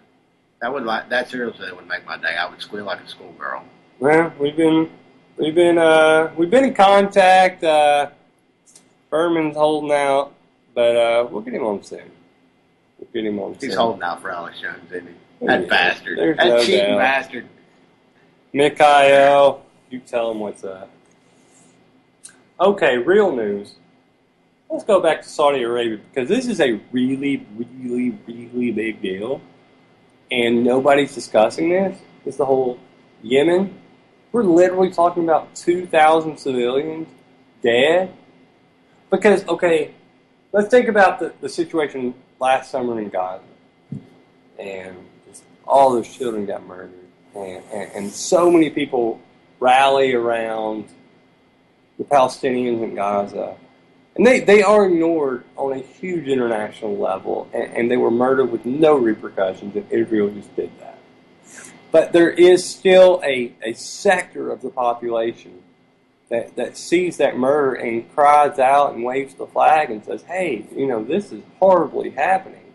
Speaker 7: That seriously would make my day. I would squeal like a schoolgirl.
Speaker 6: Well, we've been in contact. Vermin's holding out, but we'll get him on soon.
Speaker 7: He's holding out for Alex Jones, isn't he? That bastard.
Speaker 6: There's
Speaker 7: That
Speaker 6: no
Speaker 7: cheating
Speaker 6: doubt.
Speaker 7: bastard.
Speaker 6: Mikhail, you tell him what's up. Okay, real news. Let's go back to Saudi Arabia because this is a really, really, really big deal. And nobody's discussing this. It's the whole Yemen. We're literally talking about 2,000 civilians dead. Because, okay, let's think about the situation last summer in Gaza. And just all those children got murdered. And so many people rally around the Palestinians in Gaza. And they are ignored on a huge international level, and they were murdered with no repercussions, and Israel just did that. But there is still a sector of the population that sees that murder and cries out and waves the flag and says, hey, this is horribly happening.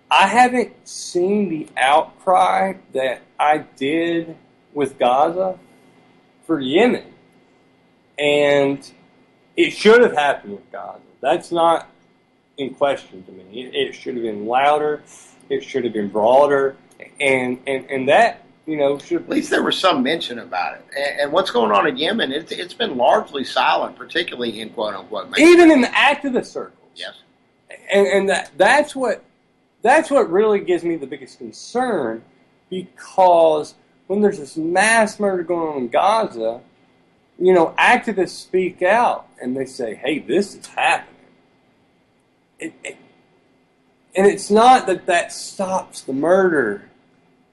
Speaker 6: I haven't seen the outcry that I did with Gaza for Yemen. And it should have happened with Gaza. That's not in question to me. It should have been louder. It should have been broader. And that, should...
Speaker 7: At least there was some mention about it. And what's going on in Yemen, it's been largely silent, particularly in quote-unquote...
Speaker 6: Even in the activist circles.
Speaker 7: Yes.
Speaker 6: And that's what really gives me the biggest concern, because when there's this mass murder going on in Gaza, activists speak out and they say, hey, this is happening. And it's not that stops the murder,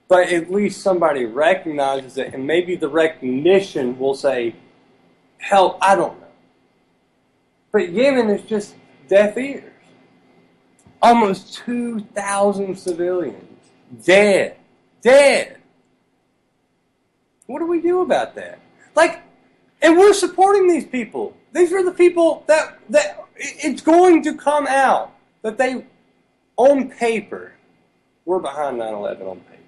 Speaker 6: but at least somebody recognizes it, and maybe the recognition will say, hell, I don't know. But Yemen is just deaf ears. Almost 2,000 civilians dead. What do we do about that? And we're supporting these people. These are the people that it's going to come out that they, on paper, were behind 9/11 on paper.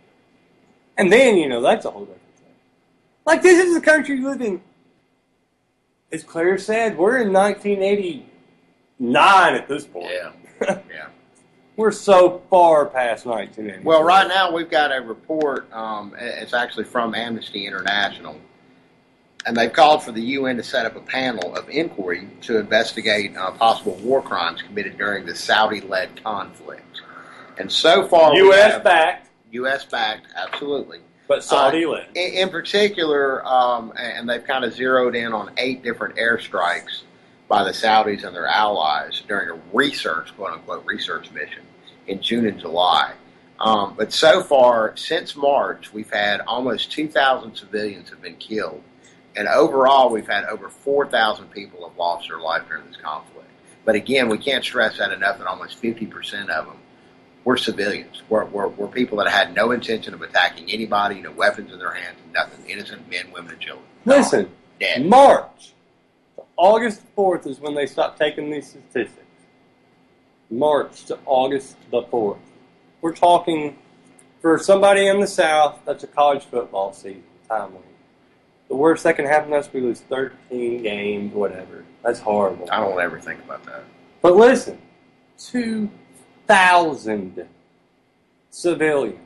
Speaker 6: And then, that's a whole different thing. This is the country you live in. As Claire said, we're in 1989 at this point.
Speaker 7: Yeah. Yeah.
Speaker 6: We're so far past 1980.
Speaker 7: Well, right now we've got a report. It's actually from Amnesty International. And they've called for the UN to set up a panel of inquiry to investigate possible war crimes committed during the Saudi-led conflict. And so far,
Speaker 6: U.S.-backed.
Speaker 7: U.S.-backed, absolutely.
Speaker 6: But Saudi-led.
Speaker 7: In particular, and they've kind of zeroed in on 8 different airstrikes by the Saudis and their allies during a research, quote-unquote, research mission in June and July. But so far, since March, we've had almost 2,000 civilians have been killed. And overall, we've had over 4,000 people have lost their life during this conflict. But again, we can't stress that enough that almost 50% of them were civilians. Were people that had no intention of attacking anybody, no weapons in their hands, nothing. Innocent men, women, and children.
Speaker 6: Listen,
Speaker 7: dead.
Speaker 6: March, August 4th is when they stopped taking these statistics. March to August the 4th. We're talking, for somebody in the South, that's a college football season, timely. The worst that can happen to us, we lose 13 games, whatever. That's horrible.
Speaker 7: I don't ever think about that.
Speaker 6: But listen, 2,000 civilians.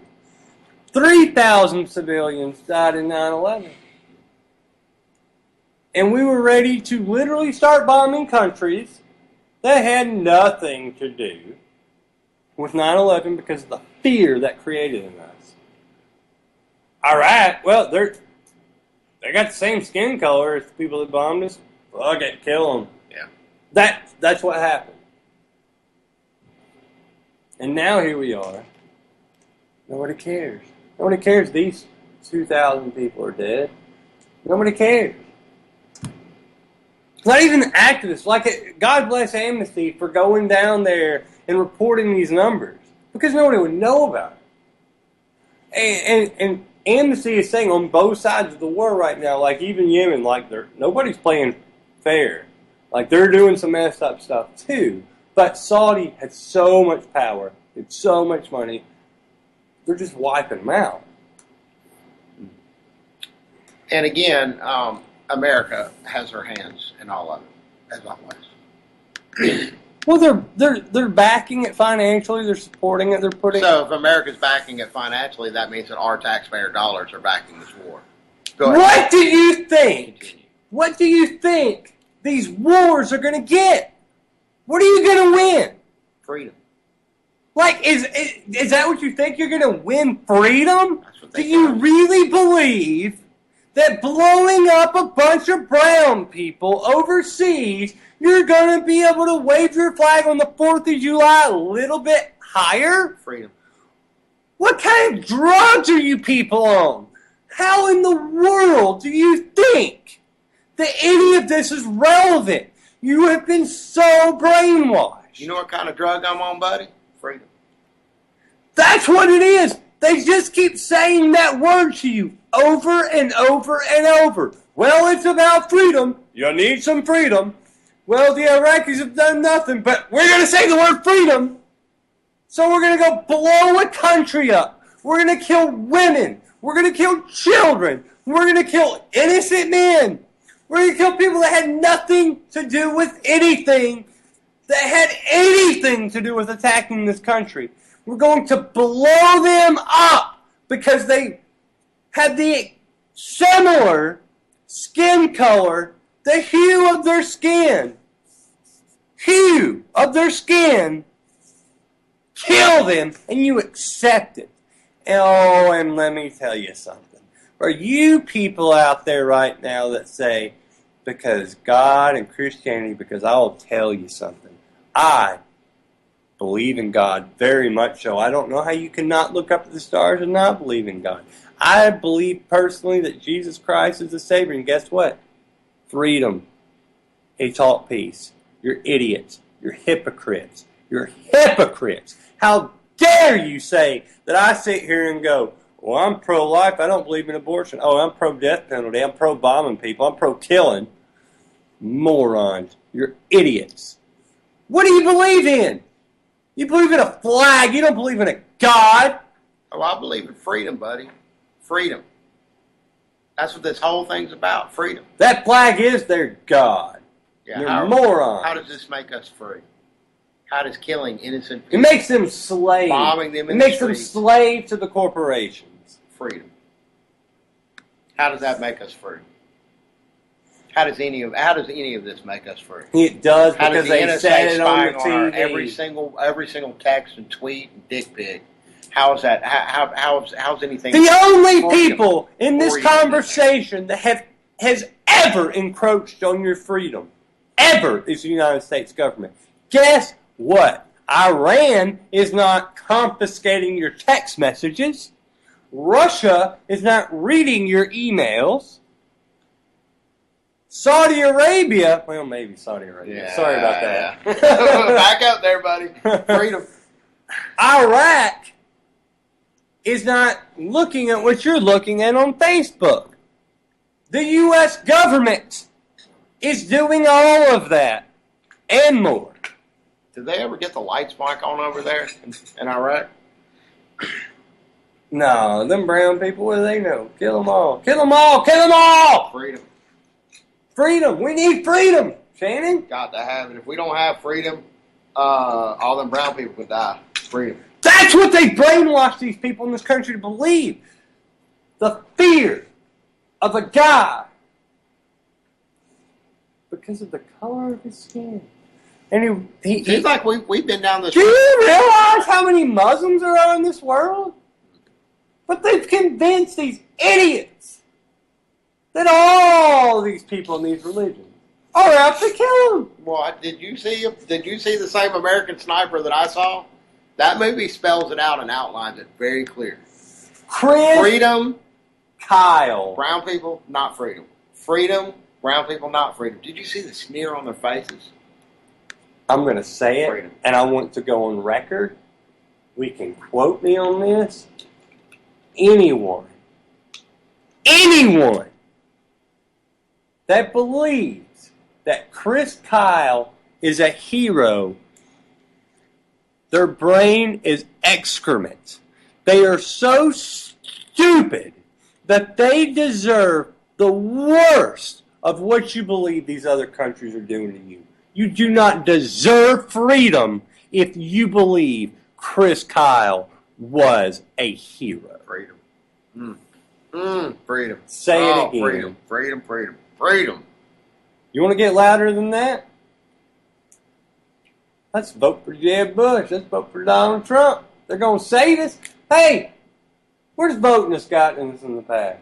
Speaker 6: 3,000 civilians died in 9/11. And we were ready to literally start bombing countries that had nothing to do with 9/11 because of the fear that created in us. Iraq, well, they got the same skin color as the people that bombed us. Fuck it, kill them.
Speaker 7: Yeah.
Speaker 6: That's what happened. And now here we are. Nobody cares. Nobody cares these 2,000 people are dead. Nobody cares. Not even activists. Like, God bless Amnesty for going down there and reporting these numbers. Because nobody would know about it. And Amnesty is saying on both sides of the war right now, like even Yemen, like nobody's playing fair. Like they're doing some messed up stuff too. But Saudi had so much power, had so much money, they're just wiping them out.
Speaker 7: And again, America has her hands in all of it, as always.
Speaker 6: Well, they're backing it financially. They're supporting it. They're putting.
Speaker 7: So if America's backing it financially, that means that our taxpayer dollars are backing this war. Go ahead.
Speaker 6: What do you think?
Speaker 7: Continue.
Speaker 6: What do you think these wars are going to get? What are you going to win?
Speaker 7: Freedom.
Speaker 6: Like, is that what you think? You're going to win freedom?
Speaker 7: That's what
Speaker 6: Do
Speaker 7: they
Speaker 6: you
Speaker 7: say.
Speaker 6: really believe that blowing up a bunch of brown people overseas, you're going to be able to wave your flag on the 4th of July a little bit higher?
Speaker 7: Freedom.
Speaker 6: What kind of drugs are you people on? How in the world do you think that any of this is relevant? You have been so brainwashed.
Speaker 7: You know what kind of drug I'm on, buddy? Freedom.
Speaker 6: That's what it is. They just keep saying that word to you over and over and over. Well, it's about freedom. You need some freedom. Well, the Iraqis have done nothing, but we're going to say the word freedom. So we're going to go blow a country up. We're going to kill women. We're going to kill children. We're going to kill innocent men. We're going to kill people that had nothing to do with anything, that had anything to do with attacking this country. We're going to blow them up because they had the similar skin color, the hue of their skin. Hue of their skin. Kill them, and you accept it. Oh, and let me tell you something. For you people out there right now that say, because God and Christianity, because I will tell you something. I believe in God very much so. I don't know how you can not look up at the stars and not believe in God. I believe personally that Jesus Christ is the Savior, and guess what? Freedom. He taught peace. You're idiots. You're hypocrites. You're hypocrites. How dare you say that I sit here and go, well, I'm pro-life, I don't believe in abortion. Oh, I'm pro-death penalty, I'm pro-bombing people, I'm pro-killing. Morons. You're idiots. What do you believe in? You believe in a flag, you don't believe in a God.
Speaker 7: Oh, I believe in freedom, buddy. Freedom. That's what this whole thing's about, freedom.
Speaker 6: That flag is their God.
Speaker 7: Yeah,
Speaker 6: You're morons.
Speaker 7: How does this make us free? How does killing innocent
Speaker 6: It
Speaker 7: people,
Speaker 6: makes them slaves.
Speaker 7: bombing them in
Speaker 6: It makes
Speaker 7: the
Speaker 6: them
Speaker 7: streets,
Speaker 6: slaves to the corporations.
Speaker 7: freedom? How does that make us free? How does any of this make us free?
Speaker 6: It does
Speaker 7: How
Speaker 6: because
Speaker 7: does the
Speaker 6: they
Speaker 7: NSA
Speaker 6: said it on the
Speaker 7: spying on our
Speaker 6: TV.
Speaker 7: every single text and tweet and dick pic? How is that? How's anything?
Speaker 6: The only
Speaker 7: freedom
Speaker 6: people in this
Speaker 7: for you?
Speaker 6: conversation that has ever encroached on your freedom, ever, is the United States government. Guess what? Iran is not confiscating your text messages. Russia is not reading your emails. Saudi Arabia, well, maybe Saudi Arabia.
Speaker 7: Yeah,
Speaker 6: Sorry about that.
Speaker 7: yeah. Back up there, buddy. Freedom.
Speaker 6: Iraq is not looking at what you're looking at on Facebook. The U.S. government is doing all of that and more.
Speaker 7: Did they ever get the lights back on over there in Iraq?
Speaker 6: No, them brown people, what do they know? Kill them all. Kill them all. Kill them all.
Speaker 7: Freedom.
Speaker 6: Freedom. We need freedom, Shannon.
Speaker 7: Got to have it. If we don't have freedom, all them brown people could die. Freedom.
Speaker 6: That's what they brainwashed these people in this country to believe. The fear of a guy because of the color of his skin. And
Speaker 7: Seems like we've been down this
Speaker 6: do you realize how many Muslims there are in this world? But they've convinced these idiots that all these people in these religions are out to kill them.
Speaker 7: Well, did you see the same American Sniper that I saw? That movie spells it out and outlines it very clear.
Speaker 6: Chris
Speaker 7: Freedom,
Speaker 6: Kyle.
Speaker 7: brown people, not freedom. Freedom, Brown people, not freedom. Did you see the sneer on their faces?
Speaker 6: I'm going to say it,
Speaker 7: Freedom.
Speaker 6: and I want to go on record. We can quote me on this. Anyone that believes that Chris Kyle is a hero, their brain is excrement. They are so stupid that they deserve the worst of what you believe these other countries are doing to you. You do not deserve freedom if you believe Chris Kyle was a hero.
Speaker 7: Freedom. Freedom.
Speaker 6: Say it again.
Speaker 7: Freedom, freedom, freedom, freedom.
Speaker 6: You want to get louder than that? Let's vote for Jeb Bush. Let's vote for Donald Trump. They're going to save us. Hey, where's voting has gotten us in the past?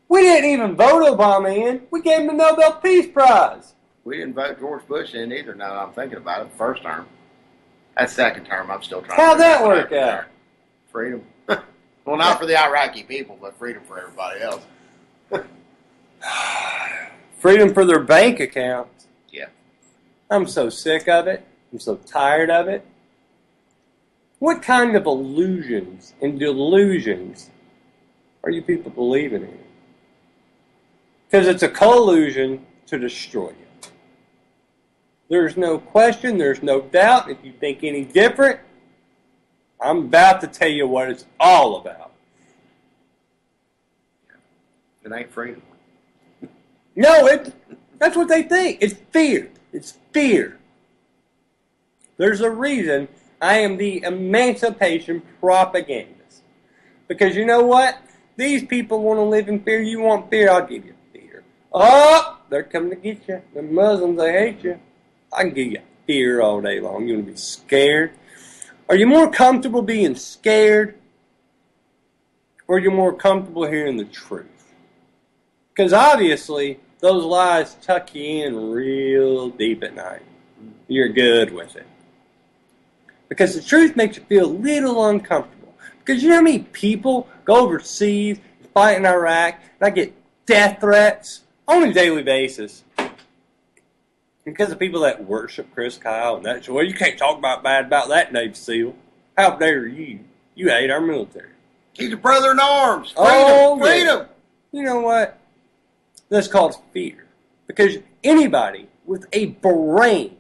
Speaker 6: We didn't even vote Obama in. We gave him the Nobel Peace Prize.
Speaker 7: We didn't vote George Bush in either, now that I'm thinking about it. First term. That's second term. I'm still trying
Speaker 6: How'd
Speaker 7: to figure
Speaker 6: that
Speaker 7: out
Speaker 6: work
Speaker 7: what happened
Speaker 6: out?
Speaker 7: there. Freedom. Well, not for the Iraqi people, but freedom for everybody else.
Speaker 6: Freedom for their bank accounts.
Speaker 7: Yeah.
Speaker 6: I'm so sick of it. I'm so tired of it. What kind of illusions and delusions are you people believing in? Because it's a collusion to destroy you. There's no question, there's no doubt. If you think any different, I'm about to tell you what it's all about.
Speaker 7: It ain't freedom.
Speaker 6: No, that's what they think. It's fear. It's fear. There's a reason I am the emancipation propagandist. Because you know what? These people want to live in fear. You want fear, I'll give you fear. Oh, they're coming to get you. The Muslims, they hate you. I can give you fear all day long. You want to be scared? Are you more comfortable being scared? Or are you more comfortable hearing the truth? Because obviously, those lies tuck you in real deep at night. You're good with it. Because the truth makes you feel a little uncomfortable. Because you know how many people go overseas, fight in Iraq, and I get death threats on a daily basis. Because of people that worship Chris Kyle, and that's, well, you can't talk bad about that Navy SEAL. How dare you? You hate our military.
Speaker 7: He's your brother in arms. Freedom,
Speaker 6: Oh,
Speaker 7: freedom.
Speaker 6: yeah. You know what? That's called fear. Because anybody with a brain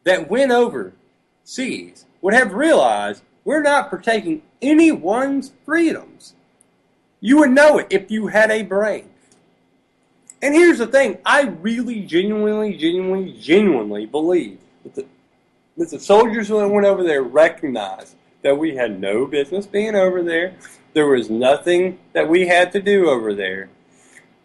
Speaker 6: that went overseas would have realized we're not protecting anyone's freedoms. You would know it if you had a brain. And here's the thing. I really, genuinely believe that the soldiers that went over there recognized that we had no business being over there. There was nothing that we had to do over there.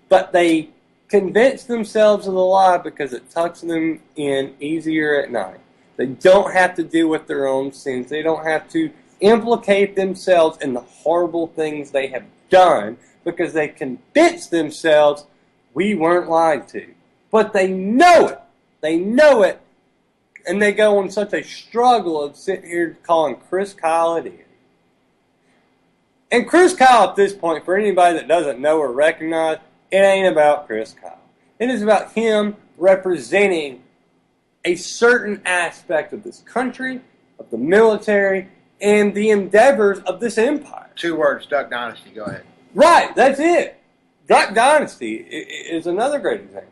Speaker 6: But they convinced themselves of the lie because it tucks them in easier at night. They don't have to deal with their own sins. They don't have to implicate themselves in the horrible things they have done because they convinced themselves we weren't lied to. But they know it. They know it. And they go on such a struggle of sitting here calling Chris Kyle an idiot. And Chris Kyle at this point, for anybody that doesn't know or recognize, it ain't about Chris Kyle. It is about him representing a certain aspect of this country, of the military, and the endeavors of this empire.
Speaker 7: 2 words, Duck Dynasty. Go ahead.
Speaker 6: Right, that's it. Duck Dynasty is another great example.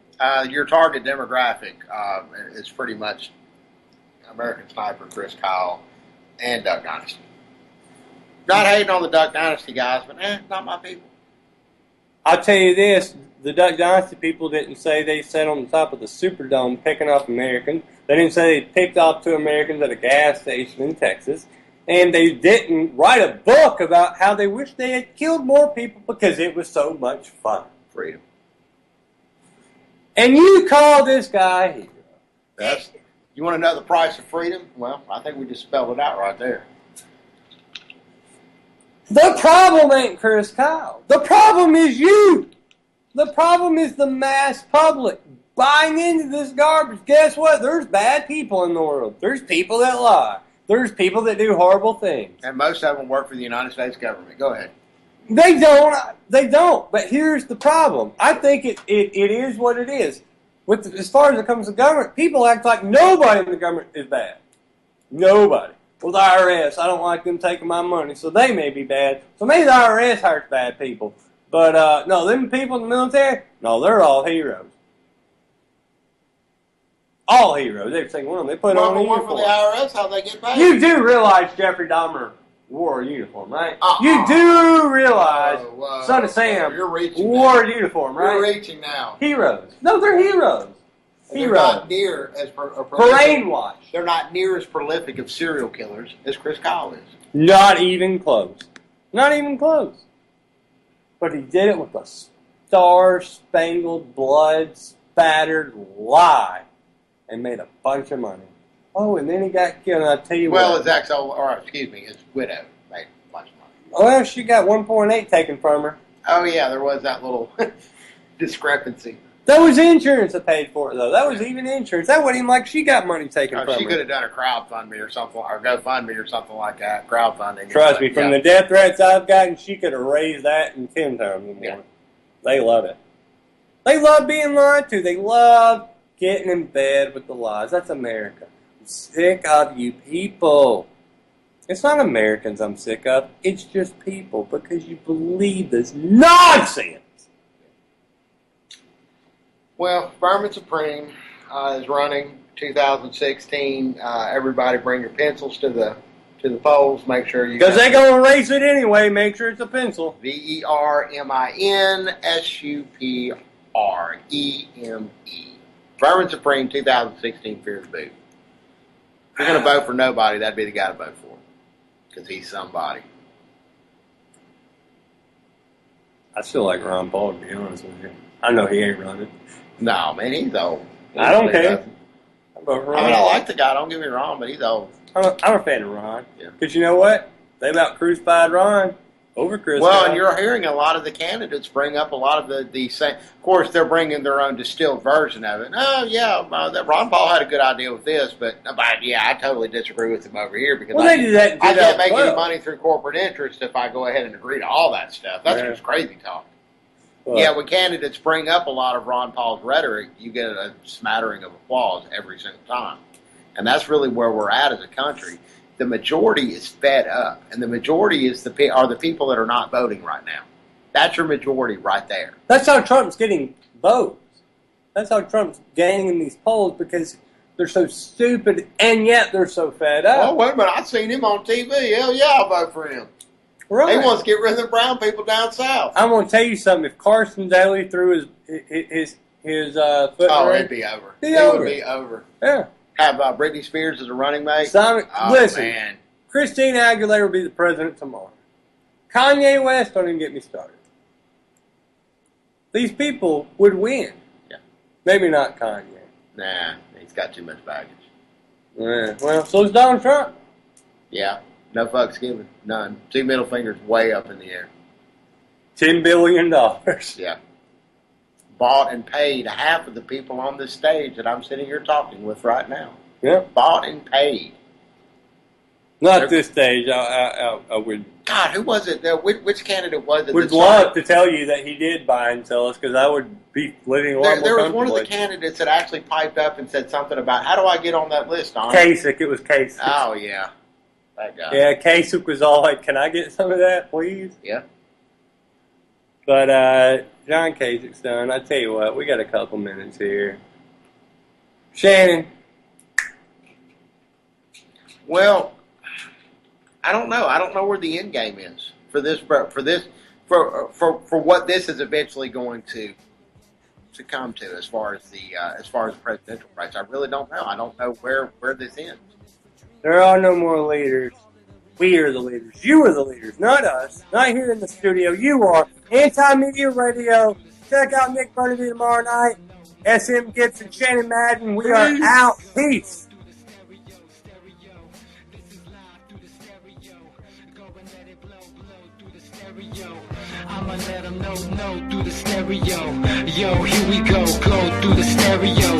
Speaker 7: Your target demographic is pretty much American Sniper, Chris Kyle, and Duck Dynasty. Not hating on the Duck Dynasty guys, but not my people.
Speaker 6: I'll tell you this, the Duck Dynasty people didn't say they sat on the top of the Superdome picking off Americans. They didn't say they picked off 2 Americans at a gas station in Texas. And they didn't write a book about how they wish they had killed more people because it was so much fun.
Speaker 7: Freedom.
Speaker 6: And you call this guy a hero.
Speaker 7: You want to know the price of freedom? Well, I think we just spelled it out right there.
Speaker 6: The problem ain't Chris Kyle. The problem is you. The problem is the mass public buying into this garbage. Guess what? There's bad people in the world. There's people that lie. There's people that do horrible things.
Speaker 7: And most of them work for the United States government. Go ahead.
Speaker 6: They don't. But here's the problem. I think it is what it is. As far as it comes to government, people act like nobody in the government is bad. Nobody. Well, the IRS, I don't like them taking my money, so they may be bad. So maybe the IRS hires bad people. But, no, them people in the military, no, they're all heroes. All heroes, every single one of them. They put on a uniform.
Speaker 7: For the IRS, how they get paid?
Speaker 6: You do realize Jeffrey Dahmer wore a uniform, right? You do realize Son of Sam wore a uniform, right?
Speaker 7: You're reaching now.
Speaker 6: Heroes. No, they're heroes.
Speaker 7: They're not near as
Speaker 6: brainwashed.
Speaker 7: They're not near as prolific of serial killers as Chris Kyle is.
Speaker 6: Not even close. Not even close. But he did it with a star-spangled, blood-spattered lie and made a bunch of money. Oh, and then he got killed, and I'll tell you
Speaker 7: what. Well, his widow made a bunch of money.
Speaker 6: Well, she got 1.8 taken from her.
Speaker 7: Oh, yeah, there was that little discrepancy.
Speaker 6: That was insurance that paid for it, though. That was even insurance. That wasn't even like she got money taken from her.
Speaker 7: She could have done a crowdfunding or something, or GoFundMe or something like that. Crowdfunding.
Speaker 6: Trust me, from the death threats I've gotten, she could have raised that in 10 times more. Yeah. They love it. They love being lied to. They love getting in bed with the lies. That's America. I'm sick of you people. It's not Americans I'm sick of. It's just people, because you believe this nonsense.
Speaker 7: Well, Fireman Supreme is running 2016. Everybody bring your pencils to the polls. Make sure you...
Speaker 6: Because they're going to erase it anyway. Make sure it's a pencil.
Speaker 7: VerminSupreme. Fireman Supreme 2016 Fears Boot. If you're going to vote for nobody, that'd be the guy to vote for. Because he's somebody.
Speaker 6: I still like Ron Paul, to be honest with you. I know he ain't running.
Speaker 7: No, man, he's old.
Speaker 6: I don't care.
Speaker 7: I like the guy, don't get me wrong, but he's old.
Speaker 6: I'm a fan of Ron. Because you know what? They about crucified Ron over Chris.
Speaker 7: Well, and you're hearing a lot of the candidates bring up a lot of the same. Of course, they're bringing their own distilled version of it. Oh, yeah, Ron Paul had a good idea with this, but yeah, I totally disagree with him over here because I can't make any money through corporate interest if I go ahead and agree to all that stuff. That's just crazy talk. Well, yeah, when candidates bring up a lot of Ron Paul's rhetoric, you get a smattering of applause every single time. And that's really where we're at as a country. The majority is fed up, and the majority are the people that are not voting right now. That's your majority right there.
Speaker 6: That's how Trump's getting votes. That's how Trump's gaining these polls, because they're so stupid, and yet they're so fed up.
Speaker 7: Oh, wait a minute. I've seen him on TV. Hell yeah, I'll vote for him.
Speaker 6: Right.
Speaker 7: He wants to get rid of the brown people down south.
Speaker 6: I'm going to tell you something. If Carson Daly threw his foot
Speaker 7: it'd be over. It would be over.
Speaker 6: Yeah.
Speaker 7: Have Britney Spears as a running mate.
Speaker 6: Listen,
Speaker 7: man.
Speaker 6: Christina Aguilera will be the president tomorrow. Kanye West, don't even get me started. These people would win.
Speaker 7: Yeah.
Speaker 6: Maybe not Kanye.
Speaker 7: Nah, he's got too much baggage.
Speaker 6: Yeah. Well, so is Donald Trump.
Speaker 7: Yeah. No fucks given. None. 2 middle fingers way up in the air.
Speaker 6: $10 billion.
Speaker 7: Yeah. Bought and paid half of the people on this stage that I'm sitting here talking with right now.
Speaker 6: Yeah.
Speaker 7: Bought and paid.
Speaker 6: Not this stage. I would...
Speaker 7: God, who was it? Which candidate was it?
Speaker 6: Would love to tell you that he did buy and sell us, because I would be living a lot more
Speaker 7: There was one of the candidates that actually piped up and said something about, how do I get on that list, Don?
Speaker 6: Kasich. It was Kasich.
Speaker 7: Oh, yeah. That guy.
Speaker 6: Yeah, Kasich was all like, can I get some of that, please?
Speaker 7: Yeah.
Speaker 6: But John Kasich's done. I tell you what, we got a couple minutes here. Shannon.
Speaker 7: Well, I don't know. I don't know where the end game is for what this is eventually going to come to as far as the presidential race. I really don't know. I don't know where this ends.
Speaker 6: There are no more leaders. We are the leaders. You are the leaders, not us. Not here in the studio. You are. Anti-Media Radio. Check out Nick Burnaby tomorrow night. SM Gibson, Shannon Madden. We are out. Peace.
Speaker 4: I'ma let them know through the stereo. Yo, here we go through the stereo.